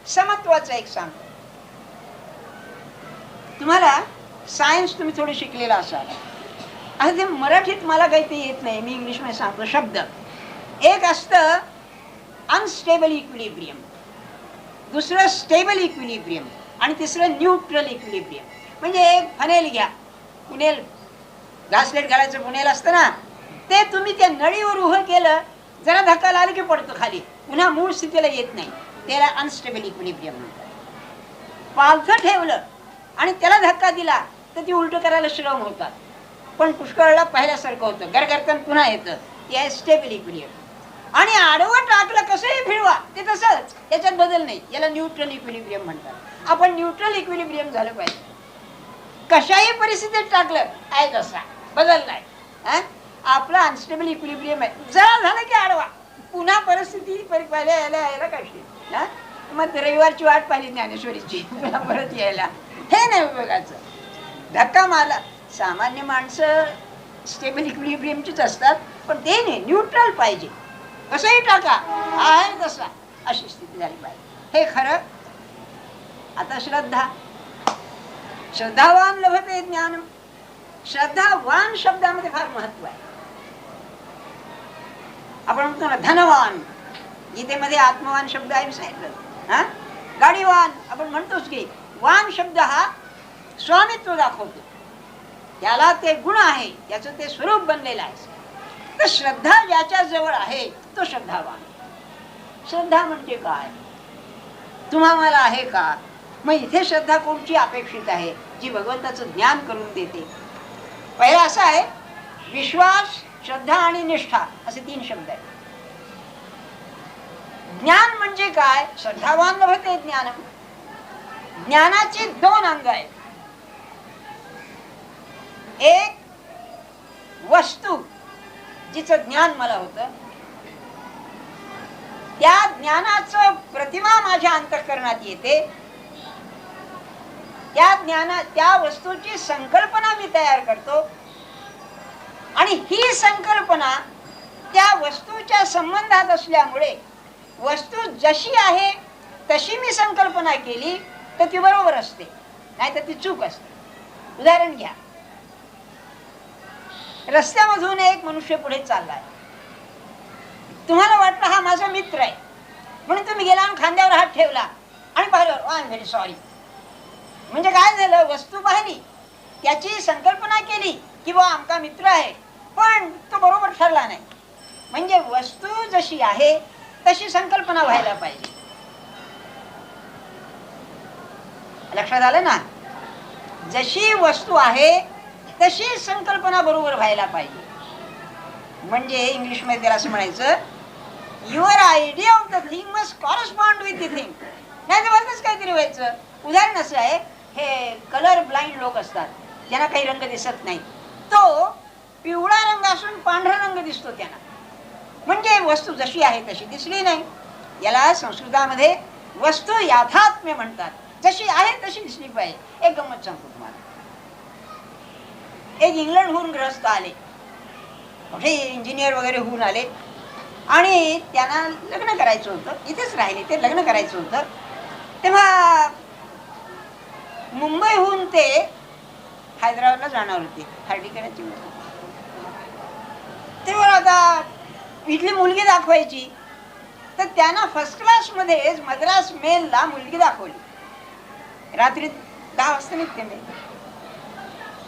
समत्वाचं एक सांगतो तुम्हाला. सायन्स तुम्ही थोडं शिकलेलं असाल, आता ते मराठीत मला काही ते येत नाही, मी इंग्लिश मध्ये सांगतो शब्द. एक असतं अनस्टेबल इक्विलिब्रियम, दुसरं स्टेबल इक्विलिब्रियम आणि तिसरं न्यूट्रल इक्विलिब्रियम. म्हणजे एक फनेल घ्या, पुनेल घासलेट घालायचं पुनेल असतं ना, ते तुम्ही त्या नळीवर उभं केलं, जरा धक्का लागला की पडतो खाली, पुन्हा मूळ स्थितीला येत नाही, त्याला अनस्टेबल इक्विलिब्रियम म्हणतात. पालथं ठेवलं आणि त्याला धक्का दिला तर ती उलट करायला श्रम होतात, पण पुष्कळला पहिल्यासारखं होतं, गरगरतन पुन्हा येतं, ते आहे स्टेबल इक्विलिब्रियम. आणि आडवं टाकलं कसंही फिरवा ते तसंच, याच्यात बदल नाही, याला न्यूट्रल इक्विलिब्रियम म्हणतात. आपण न्यूट्रल इक्विलिब्रियम झालं पाहिजे, कशाही परिस्थितीत टाकलं आहे तसा, बदल नाही. आपला अनस्टेबल इक्विलिब्रियम आहे, जरा झालं की आडवा, पुन्हा परिस्थिती यायला कशी. मग रविवारची वाट पाहिली ज्ञानेश्वरीची, पुन्हा परत यायला, हे नाही उपयोगाचं. धक्का मारला, सामान्य माणसं स्टेबल इक्विलिब्रियमचीच असतात, पण ते नाही, न्यूट्रल पाहिजे, कसंही टाका आहे तसा, अशी स्थिती झाली पाहिजे. हे खरं. आता श्रद्धा, श्रद्धावान लभते ज्ञानम. श्रद्धावान शब्दामध्ये फार महत्व आहे. आपण म्हणतो ना धनवान, गीतेमध्ये आत्मवान शब्द आहे सांगितलं. गाडीवान आपण म्हणतोच की वान शब्द हा स्वामित्व दाखवतो, त्याला ते गुण आहे, त्याचं ते स्वरूप बनलेलं आहे. तर श्रद्धा ज्याच्या जवळ आहे तो श्रद्धावान. श्रद्धा म्हणजे काय, तुम्हाला आहे का? मग इथे श्रद्धा कोणची अपेक्षित आहे, जी भगवंताचं ज्ञान करून देते. पहिला असा आहे विश्वास, श्रद्धा आणि निष्ठा, असे 3 शब्द आहेत. ज्ञान म्हणजे काय, श्रद्धावान लभते ज्ञानम. ज्ञानाची 2 अंग आहेत. एक वस्तू जिचं ज्ञान मला होतं, त्या ज्ञानाचं प्रतिमा माझ्या अंतःकरणात येते, त्या वस्तूची संकल्पना मी तयार करतो, आणि ही संकल्पना त्या वस्तूच्या संबंधात असल्यामुळे वस्तू जशी आहे तशी मी संकल्पना केली तर ती बरोबर असते, नाही तर ती चूक असते. उदाहरण घ्या, रस्त्यामधून एक मनुष्य पुढे चाललाय, तुम्हाला वाटलं हा माझा मित्र आहे, म्हणून तुम्ही गेला आणि खांद्यावर हात ठेवला आणि पाहिलं आय एम व्हेरी सॉरी. म्हणजे काय झालं, वस्तू पाहिली, त्याची संकल्पना केली की बा आमचा मित्र आहे, पण तो बरोबर ठरला नाही. म्हणजे वस्तू जशी आहे तशी संकल्पना व्हायला पाहिजे. लक्षात आलं ना, जशी वस्तू आहे तशी संकल्पना बरोबर व्हायला पाहिजे. म्हणजे इंग्लिश मध्ये त्याला असं म्हणायचं, your idea of the thing must correspond with the thing. नाही तर बरंच काहीतरी व्हायचं. उदाहरण असं आहे, हे कलर ब्लाइंड लोक असतात, ज्यांना काही रंग दिसत नाही, तो पिवळा रंग असून पांढरा रंग दिसतो त्यांना, म्हणजे वस्तू जशी आहे तशी दिसली नाही. याला संस्कृतामध्ये वस्तू याथात्म्य म्हणतात, जशी आहे तशी दिसली पाहिजे. एक गंमत सांगतो तुम्हाला. एक इंग्लंडहून ग्रहस्थ आले, मोठे इंजिनियर वगैरे होऊन आले, आणि त्यांना लग्न करायचं होतं, इथेच राहिले ते, लग्न करायचं होतं. तेव्हा मुंबईहून ते हैदराबादला जाणार होते हळदी करायची. तेव्हा आता इथली मुलगी दाखवायची, तर त्यांना फर्स्ट क्लास मध्ये मद्रास मेलला मुलगी दाखवली. रात्री 10 वाजता निघते मी,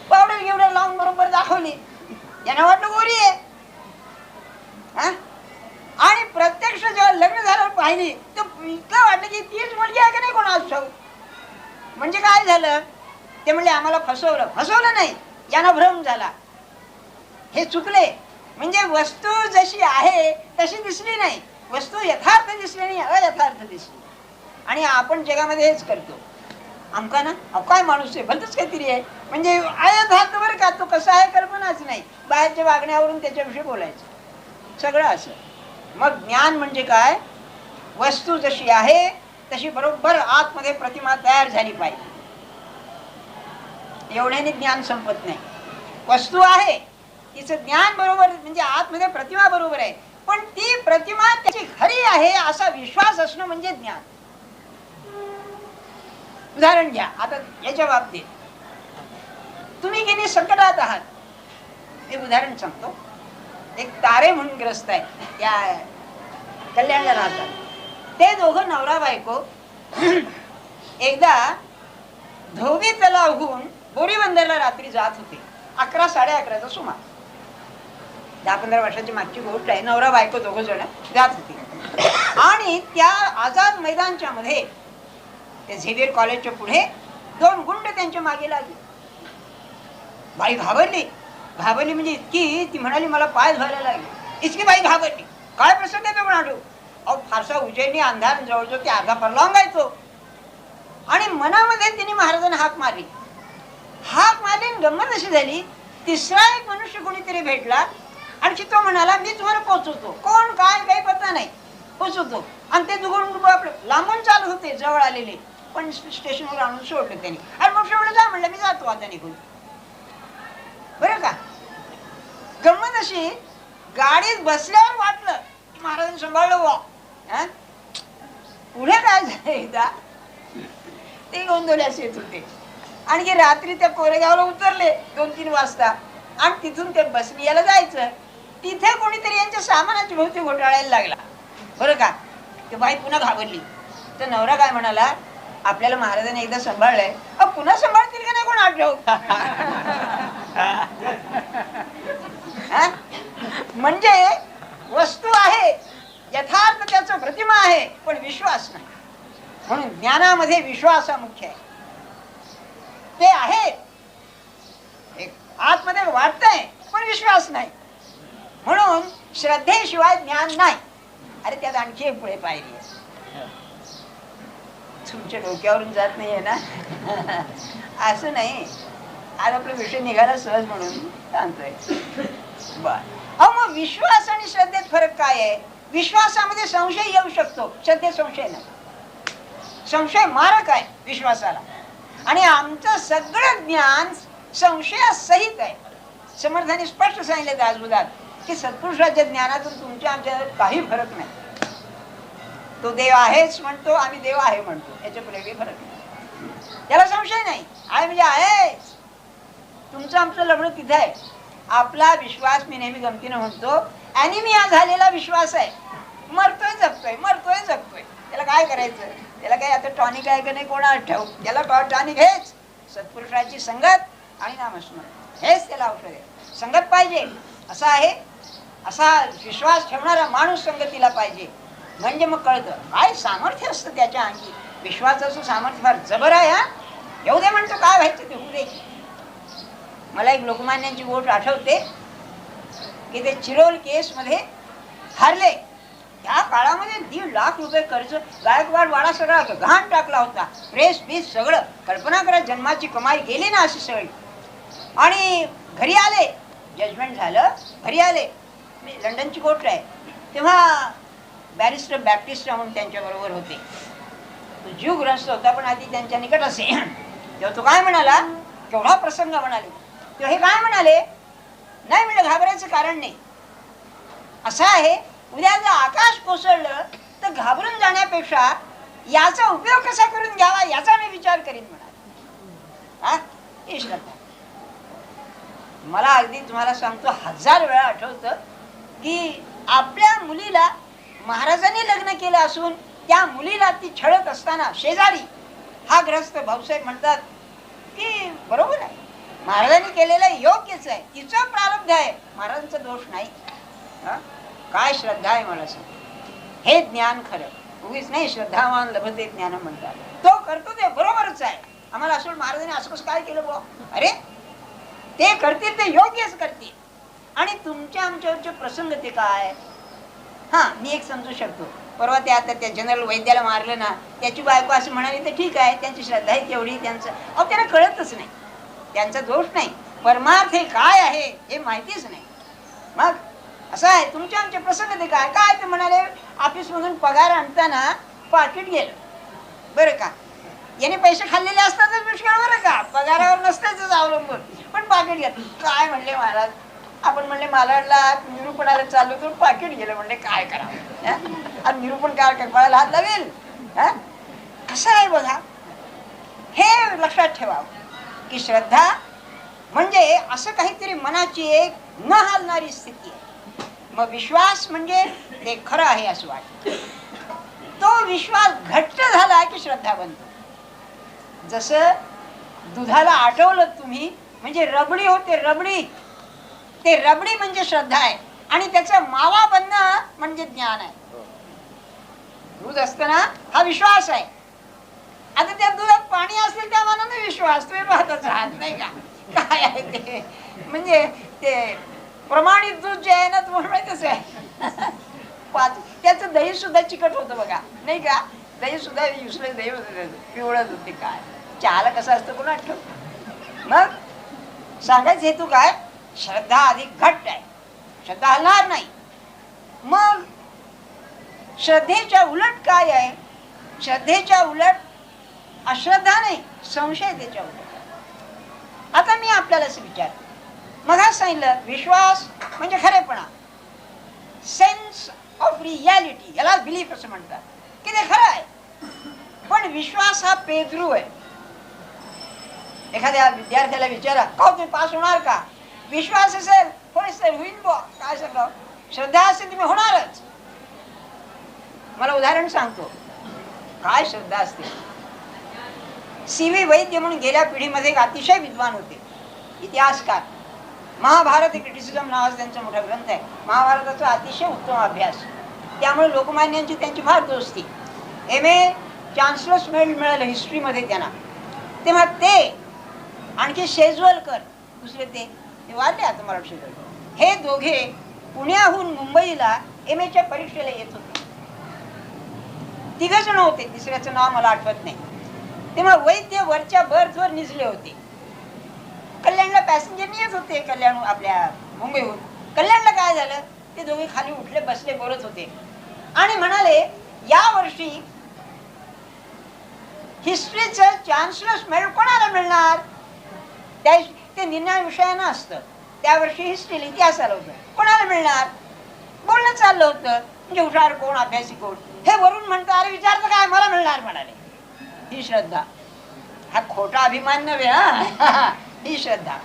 पावडर गिवडर लावून बरोबर दाखवली. यांना वाटलं गोरी आहे, आणि प्रत्यक्ष जेव्हा लग्न झालं पाहिली तर इतकं वाटलं की तीच मुलगी आहे का नाही कोणाला ठाऊक. म्हणजे काय झालं, ते म्हणले आम्हाला फसवलं. फसवलं नाही, यांना भ्रम झाला, हे चुकले. म्हणजे वस्तू जशी आहे तशी दिसली नाही, वस्तू यथार्थ दिसली नाही, अयथार्थ दिसली. आणि आपण जगामध्ये हेच करतो, आमका ना काय माणूस आहे, भलतच काहीतरी आहे, म्हणजे अयथार्थ बरं का, तो कसा आहे कल्पनाच नाही, बाहेरच्या वागण्यावरून त्याच्याविषयी बोलायचं सगळं असं. मग ज्ञान म्हणजे काय, वस्तू जशी आहे तशी बरोबर आतमध्ये प्रतिमा तयार झाली पाहिजे. एवढ्याने ज्ञान संपत नाही. वस्तू आहे, तिचं ज्ञान बरोबर, म्हणजे आतमध्ये प्रतिमा बरोबर आहे, पण ती प्रतिमा त्याची खरी आहे असा विश्वास असणं म्हणजे ज्ञान. उदाहरण घ्या आता याच्या बाबतीत. तुम्ही किती संकटात आहात, एक उदाहरण सांगतो. एक तारे म्हणून ग्रस्त आहे, त्या कल्याणला राहतात. ते दोघं नवरा बायको एकदा धोबी तलावहून बोरीबंदरला रात्री जात होते. 11-11:30 सुमार. 10-15 वर्षाची मागची गोष्ट आहे. नवरा बायको दोघं जण जात होते आणि त्या आझाद मैदानच्या मध्ये ते झेवियर कॉलेजच्या पुढे 2 गुंड त्यांच्या मागे लागले. बाई घाबरली. घाबरली म्हणजे इतकी, ती म्हणाली मला पाय धुवायला लागले. इतकी बाई घाबरली. काय प्रसंग आहे तो म्हणालो. अहो फारसा उजेडनी अंधार जवळजवळ ते अर्धा परलांग आहे तो. आणि मनामध्ये तिने महाराजांना हाक मारली. हाक मारली, गंमत अशी झाली, तिसरा एक मनुष्य कोणीतरी भेटला आणि तो म्हणाला मी तुम्हाला पोहोचवतो. कोण काय काही पत्ता नाही, पोहोचवतो. आणि ते दुगुण लांबून चालू होते, जवळ आलेले, पण स्टेशनवर आणून सोडलं त्यांनी. आणि मग सोडलं जा म्हणलं मी जातो आता निघून. बरं का, गंमत अशी, गाडीत बसल्यावर वाटलं की महाराजांनी सांभाळलं बुवा. पुढे काय झालं, एकदा ते गोंधळ्यास येत होते आणि की रात्री त्या कोरेगावला उतरले 2-3 वाजता आणि तिथून ते बसनी यायला जायचं. तिथे कोणीतरी यांच्या सामानाची भोवती घोटाळायला लागला. बरं का, ते बाई पुन्हा घाबरली. तर नवरा काय म्हणाला, आपल्याला महाराजांनी एकदा सांभाळलंय, पुन्हा सांभाळतील का नाही कोण आठवू. म्हणजे वस्तू आहे, यथार्थ त्याचं प्रतिमा आहे, पण विश्वास नाही. म्हणून ज्ञानामध्ये विश्वास हा मुख्य आहे. ते आहे, आतमध्ये वाटतंय पण विश्वास नाही. म्हणून श्रद्धेशिवाय ज्ञान नाही. अरे त्यात आणखी एक पुढे पायरी आहे, तुमच्या डोक्यावरून जात नाहीये ना. असं नाही, आज आपला विषय निघाला सहज म्हणून सांगतोय. बर, अहो मग विश्वास आणि श्रद्धेत फरक काय आहे. विश्वासामध्ये संशय येऊ शकतो, श्रद्धेत संशय नाही. संशय मारक आहे विश्वासाला. आणि आमचं सगळं ज्ञान संशयासहित आहे. समर्थाने स्पष्ट सांगितले दासबोधात की सत्पुरुषाच्या ज्ञानातून तुमच्या आमच्या काही फरक नाही. तो देव आहेच म्हणतो, आम्ही देव आहे म्हणतो, याच्या पुढे काही फरक नाही. त्याला संशय नाही. आहे म्हणजे आहे. तुमचं आमचं लग्न तिथे आहे. आपला विश्वास, मी नेहमी गमतीनं म्हणतो, ॲनिमिया झालेला विश्वास आहे. मरतोय जगतोय, मरतोय जगतोय. त्याला काय करायचं. त्याला काय आता टॉनिक आहे का नाही कोणाला ठेवू. त्याला टॉनिक हेच सत्पुरुषाची संगत आणि नामस्मरण, हेच त्याला औषध आहे. संगत पाहिजे, असा आहे. असा विश्वास ठेवणारा माणूस संगतीला पाहिजे. म्हणजे मग कळतं काय सामर्थ्य असतं त्याच्या अंगी. विश्वासाचं सामर्थ्य फार जबर आहे. येऊ दे म्हणतो, काय व्हायचं ते होऊ दे. मला एक लोकमान्यांची गोष्ट आठवते की ते चिरोल केस मध्ये हारले. त्या काळामध्ये 1.5 लाख रुपये कर्ज, गायकवाड वाडा सगळा घाण टाकला होता. प्रेस बीस सगळं, कल्पना करा, जन्माची कमाई गेली ना अशी सगळी. आणि घरी आले, जजमेंट झालं, घरी आले. लंडनची गोष्ट आहे. तेव्हा बॅरिस्टर बॅप्टिस्ट म्हणून त्यांच्या बरोबर होते. तो जीव ग्रस्त होता पण आधी त्यांच्या निकट असे. तेव्हा तो काय म्हणाला, केवढा प्रसंग म्हणाले. तेव्हा हे काय म्हणाले, नाही म्हणलं घाबरायचं कारण नाही. असं आहे, उद्या जर आकाश कोसळलं तर घाबरून जाण्यापेक्षा याचा उपयोग कसा करून घ्यावा याचा मी विचार करीन म्हणाले. ही श्रद्धा. मला अगदी तुम्हाला सांगतो, 1000 वेळा आठवतं की आपल्या मुलीला महाराजांनी लग्न केलं असून त्या मुलीला ती छळत असताना शेजारी हा ग्रस्त भाऊसाहेब म्हणतात की बरोबर आहे, महाराजांनी केलेलं योग्यच आहे, तिचा प्रारब्ध आहे, महाराजांचा दोष नाही. काय श्रद्धा आहे मला सांग. हे ज्ञान खरं. उगीच नाही श्रद्धावान लभते ज्ञान म्हणतात. तो करतो ते बरोबरच आहे. आम्हाला असं महाराजांनी असं कसं काय केलं बुवा. अरे ते करतील ते योग्यच करतील. आणि तुमच्या आमच्यावरचे प्रसंग ते काय. मी एक समजू शकतो. परवा ते आता त्या जनरल वैद्याला मारलं ना, त्याची बायको असं म्हणाली तर ठीक आहे, त्यांची श्रद्धा आहे तेवढी. त्यांचं त्यांना कळतच नाही, त्यांचा दोष नाही. परमार्थ हे काय आहे हे माहितीच नाही. मग असं आहे. तुमचे आमचे प्रसंग ते काय काय ते म्हणाले, ऑफिस मधून पगार आणताना पाकिट गेलं बरं का. याने पैसे खाल्लेले असतातच पुष्कळ बरं का, पगारावर नसतेच अवलंबून, पण पाकिट घेतलं. काय म्हणले महाराज, आपण म्हणले मालाडला निरूपणाला चाललो तर पाकिट गेलं. म्हणले काय करावं, आणि निरूपण काय कपाळाला हात लागेल. कसं आहे बघा, हे लक्षात ठेवावं की श्रद्धा म्हणजे असं काहीतरी मनाची एक न हालणारी स्थिती आहे. मग विश्वास म्हणजे ते खरं आहे असं वाटतं. तो विश्वास घट्ट झाला की श्रद्धा बनतो. जसं दुधाला आटवलं तुम्ही म्हणजे रबडी होते, रबडी. ते रबडी म्हणजे श्रद्धा आहे, आणि त्याचा मावा बनणं म्हणजे ज्ञान आहे. दूध असताना हा विश्वास आहे. आता त्या दुधात पाणी असेल त्या मनाने विश्वास, तुम्ही पाहतच राहत नाही का काय आहे ते. म्हणजे ते प्रमाणित दूध जे आहे ना, तुम्हाला माहितच आहे. त्याचं दही सुद्धा चिकट होतं बघा, नाही का. दही सुद्धा युसलेस दही होतं, पिवळत होते. काय चहाला कसं असतं कोणा आठवत. मग सांगायचं हेतू काय, श्रद्धा अधिक घट्ट आहे, श्रद्धा हलणार नाही. मग श्रद्धेच्या उलट काय आहे, श्रद्धेच्या उलट अश्रद्धा नाही, संशय त्याच्या उलट. आता मी आपल्याला असं विचार, मग हा सांगितलं विश्वास म्हणजे खरेपणा, सेन्स ऑफ रियालिटी, याला बिलीफ असं म्हणतात की ते खरं आहे. पण विश्वास हा पेद्रू आहे. एखाद्या विद्यार्थ्याला विचारा, का तुम्ही पास होणार का, विश्वास असेल होय सर होईल बुवा, काय सांगावं, श्रद्धा असेल तुम्ही होणारच. मला उदाहरण सांगतो काय श्रद्धा असते. CV वैद्य म्हणून गेल्या पिढीमध्ये एक अतिशय विद्वान होते, इतिहासकार. महाभारत क्रिटिसिझम नावाचा त्यांचा मोठा ग्रंथ आहे. महाभारताचा अतिशय उत्तम अभ्यास, त्यामुळे लोकमान्यांची त्यांची फार दोस्ती. MA चान्सलर्स मेडल मिळालं हिस्ट्रीमध्ये त्यांना. तेव्हा ते आणखी शेजवलकर दुसरे ते वारले आता मला लक्षात. हे दोघे पुण्याहून मुंबईला MAच्या परीक्षेला येत होते. 3 जण होते, तिसऱ्याचं नाव मला आठवत नाही. तेव्हा वैद्य वरच्या बर्थवर निजले होते. कल्याणला पॅसेंजरने येत होते, कल्याण आपल्या मुंबईहून. कल्याणला काय झालं, ते दोघे खाली उठले, बसले, बोलत होते आणि म्हणाले या वर्षी हिस्ट्रीचं चान्सलर्स मेडल कोणाला मिळणार. ते निर्णय विषयानं असतं. त्या वर्षी हिस्ट्रीला इतिहासाला होतं, कोणाला मिळणार. बोलणं चाललं होतं, म्हणजे हुशार कोण, अभ्यासी कोण. हे वरून म्हणतं अरे विचारतं काय, मला मिळणार म्हणाले. ही श्रद्धा, हा खोटा अभिमान नव्हे, हा ही श्रद्धा.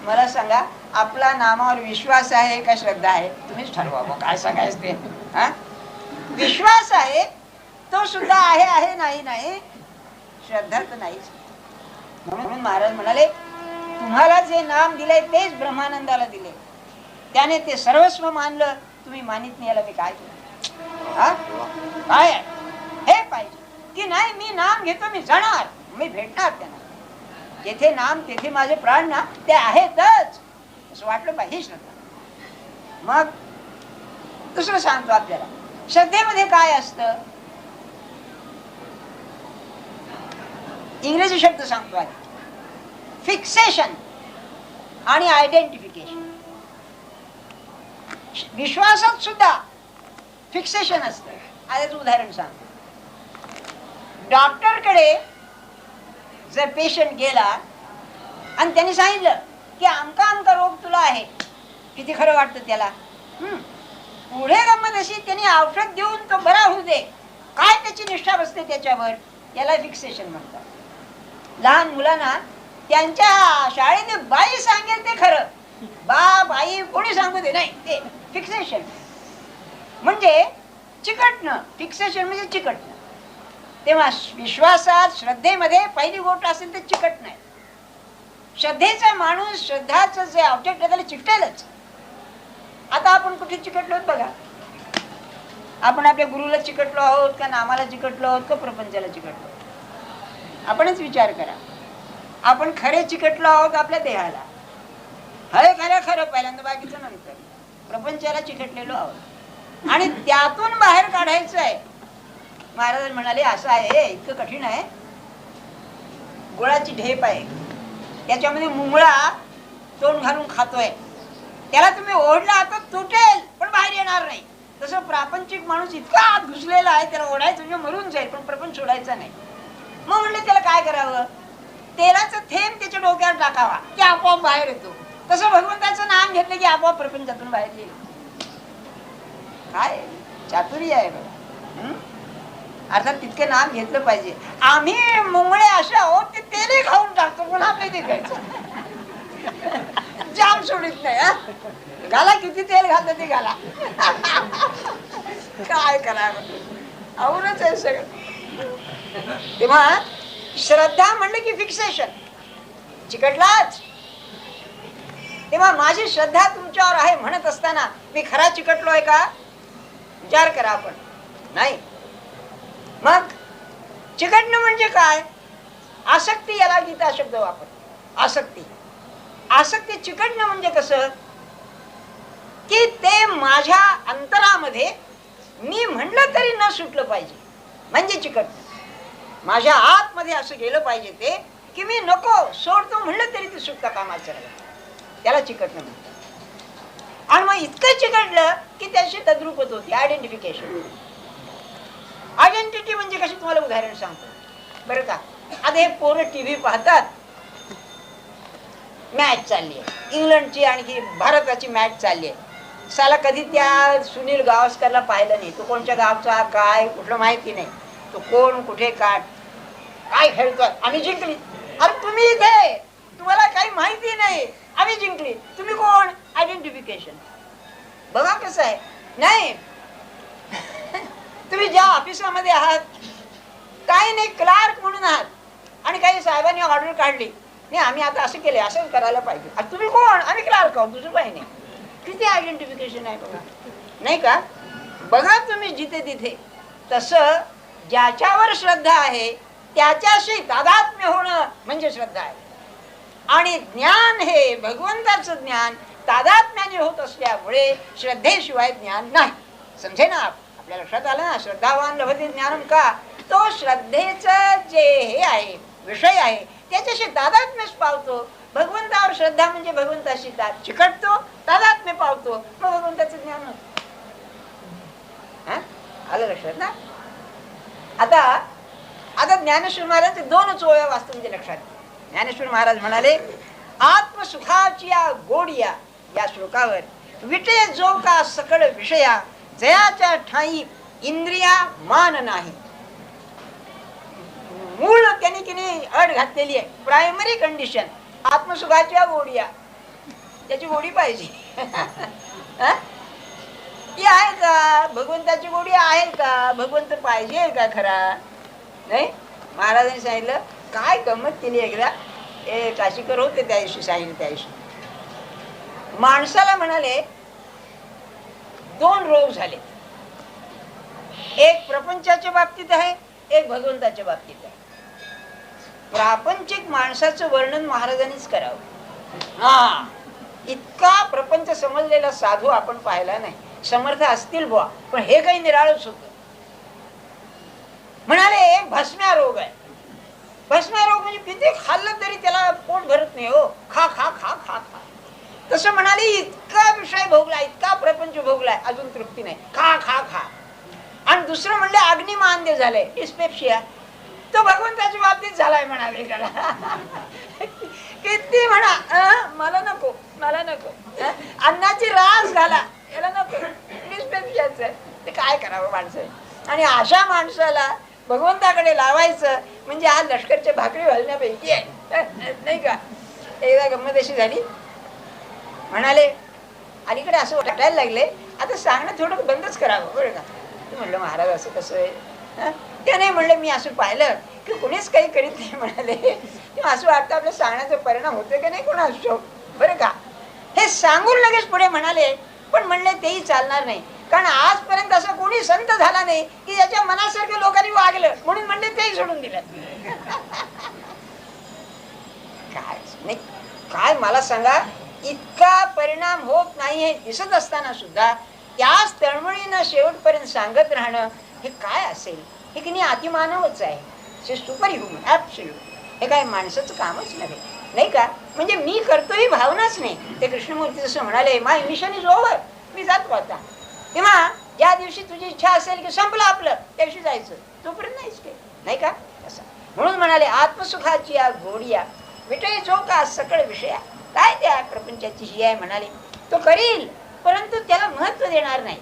मला सांगा आपला नामावर विश्वास आहे का श्रद्धा आहे, तुम्हीच ठरवा काय सांगायचं ते. विश्वास आहे तो सुद्धा आहे नाही नाही, श्रद्धा तर नाहीच. म्हणून महाराज म्हणाले तुम्हाला जे नाम दिले तेच ब्रह्मानंदाला दिले, त्याने ते सर्वस्व मानलं, तुम्ही मानित नाही, याला मी काय केलं. काय आहे हे पाहिजे की नाही, मी नाम घेतो, मी जाणार, मी भेटणार त्यांना. जेथे नाम तेथे माझे प्राण ना, ते आहेतच असं वाटलं पाहिजे श्रद्धा. मग दुसरं सांगतो आपल्याला, श्रद्धेमध्ये काय असतं. इंग्रजी शब्द सांगतो आधी, फिक्सेशन आणि आयडेंटिफिकेशन. विश्वासात सुद्धा फिक्सेशन असतं. आधीच उदाहरण सांगतो. डॉक्टरकडे जर पेशंट गेला आणि त्यांनी सांगितलं की आमका रोग तुला आहे, किती खरं वाटतं त्याला. पुढे गंमत अशी, त्यांनी औषध देऊन तो बरा होऊ दे, काय त्याची निष्ठा बसते त्याच्यावर, याला फिक्सेशन म्हणतात. लहान मुलांना त्यांच्या शाळेने बाई सांगेल ते खरं, बाप आई कोणी सांगू दे नाही, ते फिक्सेशन म्हणजे चिकटणं. फिक्सेशन म्हणजे चिकटणं. तेव्हा विश्वासात श्रद्धेमध्ये पहिली गोष्ट असेल तर चिकट नाही. श्रद्धेचा माणूस श्रद्धाचं जे ऑब्जेक्ट आहे त्याला चिकटेलच. आता आपण कुठे चिकटलो आहोत बघा, आपण आपल्या गुरुला चिकटलो आहोत का, नामाला चिकटलो आहोत का, प्रपंचाला चिकटलो. आपणच विचार करा, आपण खरे चिकटलो आहोत आपल्या देहाला, हरे खरं खरं पहिल्यांदा, बाकीचं नंतर. प्रपंचाला चिकटलेलो आहोत आणि त्यातून बाहेर काढायचं आहे. महाराज म्हणाले असं आहे, इतकं कठीण आहे. गुळाची ढेप आहे, त्याच्यामध्ये मुंगळा तोंड घालून खातोय, त्याला तुम्ही ओढला तर तुटेल पण बाहेर येणार नाही. तसं प्रापंचिक माणूस इतका आत घुसलेला आहे, त्याला ओढायचं म्हणजे मरून जाईल पण प्रपंच सोडायचा नाही. मग म्हणले त्याला काय करावं, तेलाचं थेंब त्याच्या डोक्यावर टाकावा की आपोआप बाहेर येतो. तसं भगवंताचं नाम घेतलं की आपोआप प्रपंचातून बाहेर येईल. काय चातुर्य आहे बघा. अर्थात तितके नाम घेतलं पाहिजे. आम्ही मुंगळे असे आहोत ते तेलही खाऊन टाकतो पुन्हा आपल्या ते खायचं जाम सोडित नाही. घाला किती तेल घालतं ते घाला. काय करावं, आवडच आहे सगळं. तेव्हा श्रद्धा म्हणलं की फिक्सेशन, चिकटलाच. तेव्हा माझी श्रद्धा तुमच्यावर आहे म्हणत असताना मी खरा चिकटलोय का, विचार करा आपण. नाही. मग चिकटणं म्हणजे काय, आसक्ती, याला गीता शब्द वापर. आसक्ती, आसक्ती चिकटणं म्हणजे कसं की ते माझ्या अंतरामध्ये मी म्हणलं तरी न सुटलं पाहिजे, म्हणजे चिकटणं. माझ्या आतमध्ये असं गेलं पाहिजे ते की मी नको सोडतो म्हणलं तरी ते सुटता कामाचं नाही, त्याला चिकटणं म्हणतात. आणि मग इतकं चिकटलं की त्याची तद्रूपत होती, आयडेंटिफिकेशन. आयडेंटिटी म्हणजे कशी तुम्हाला उदाहरण सांगतो बरं का. आता हे पोरं टीव्ही पाहतात, मॅच चालली आहे इंग्लंडची आणखी भारताची मॅच चालली आहे. साला कधी त्या सुनील गावस्करला पाहिलं नाही. तो कोणत्या गावचा काय कुठलं माहिती नाही, तो कोण कुठे काय खेळतोय. आम्ही जिंकली. अरे तुम्ही इथे, तुम्हाला काही माहिती नाही, आम्ही जिंकली. तुम्ही कोण, आयडेंटिफिकेशन. बघा कसं आहे. नाही तुम्ही ज्या ऑफिसामध्ये आहात काही नाही, क्लार्क म्हणून आहात आणि काही साहेबांनी ऑर्डर काढली, नाही आम्ही आता असं केले, असं करायला पाहिजे. आता तुम्ही कोण, आम्ही क्लार्क आहोत, दुसरं काही नाही. किती आयडेंटिफिकेशन आहे बघा, नाही का. बघा तुम्ही जिथे तिथे. तसं ज्याच्यावर श्रद्धा आहे त्याच्याशी तादात्म्य होणं म्हणजे श्रद्धा आहे. आणि ज्ञान हे भगवंताचं ज्ञान तादात्म्याने होत असल्यामुळे श्रद्धेशिवाय ज्ञान नाही. समजे ना, आपल्या लक्षात आलं ना, श्रद्धावान लभते ज्ञानम का. तो श्रद्धेचं जे हे आहे, विषय आहे, त्याच्याशी तादात्म्यच पावतो. भगवंतावर श्रद्धा म्हणजे भगवंताशी चिकटतो, तादात्म्य पावतो, मग भगवंताचं ज्ञान होतं. आलं लक्षात ना. आता ज्ञानेश्वर महाराज दोनच ओळ्या वाचतो म्हणजे लक्षात. ज्ञानेश्वर महाराज म्हणाले, आत्मसुखाची गोडिया या श्लोकावर विटे जो का सकळ विषया, जयाच्या ठाई इंद्रिया मान नाही. मूळ त्यांनी किनी अट घातलेली आहे, प्रायमरी कंडिशन. आत्मसुखाच्या गोडिया, त्याची गोडी पाहिजे. ती आहे का, भगवंताची गोडी आहे का, भगवंत पाहिजे का खरा. नाही, महाराजांनी सांगितलं, काय गंमत केली एकदा. काशीकर होते त्या दिवशी, सांगितलं त्या दिवशी माणसाला म्हणाले दोन रोग झाले, एक प्रपंचाच्या बाबतीत आहे, एक भगवंताच्या बाबतीत आहे. प्रापंचिक माणसाचं वर्णन महाराजांनीच करावं. इतका प्रपंच समजलेला साधू आपण पाहिला नाही. समर्थ असतील बुवा, पण हे काही निराळच होत. म्हणाले एक भस्म्या रोग आहे. भस्म्या रोग म्हणजे किती खाल्लं तरी त्याला पोट भरत नाही हो, खा खा खा खा खा. तसं म्हणाले इतका विषय भोगलाय, इतका प्रपंच भोगलाय, अजून तृप्ती नाही, खा खा खा. आणि दुसरं म्हणले अग्निमांद्य झालंय, डिस्पेप्सिया. तो भगवंताच्या बाबतीत झालाय म्हणाले त्याला. किती म्हणा, मला नको मला नको, अन्नाची रास घाला, याला नको, डिस्पेप्सियाच आहे. ते काय करावं माणसं. आणि अशा माणसाला भगवंताकडे लावायचं म्हणजे आज लष्करच्या भाकरी घालण्यापैकी आहे, नाही का. एकदा गंमत अशी झाली, म्हणाले अलीकडे असं वाटायला लागले आता सांगणं थोडं बंदच करावं बरं का. म्हणलं महाराज असं कसं आहे. ते नाही म्हणलं, मी असं पाहिलं की कुणीच काही करीत नाही म्हणाले. असं वाटतं आपल्या सांगण्याचा परिणाम होतो की नाही कोणा शोक बरं का. हे सांगून लगेच पुढे म्हणाले, पण म्हणले तेही चालणार नाही, कारण आजपर्यंत असं कोणी संत झाला नाही की ज्याच्या मनासारख्या लोकांनी वागलं, म्हणून म्हणले तेही सोडून दिलं. काय नाही, काय मला सांगा, इतका परिणाम होत नाही हे दिसत असताना सुद्धा त्याच तळमळीनं शेवटपर्यंत सांगत राहणं हे काय असेल. हे की नाही अतिमानवच आहे, सुपर ह्युमन ऍब्सोल्यूट. हे काय माणसाचं कामच नव्हे, नाही का. म्हणजे मी करतो ही भावनाच नाही. ते कृष्णमूर्ती जसं म्हणाले, माय मिशन इज ओव्हर, मी जातो आता. तेव्हा ज्या दिवशी तुझी इच्छा असेल की संपलं आपलं, त्या दिवशी जायचं, तोपर्यंत नाहीच काही, नाही का? असं म्हणून म्हणाले, आत्मसुखाची या गोडिया विटय जो का सकळ विषया. काय त्या प्रपंचाची ही आहे म्हणाले, तो करील परंतु त्याला महत्व देणार नाही.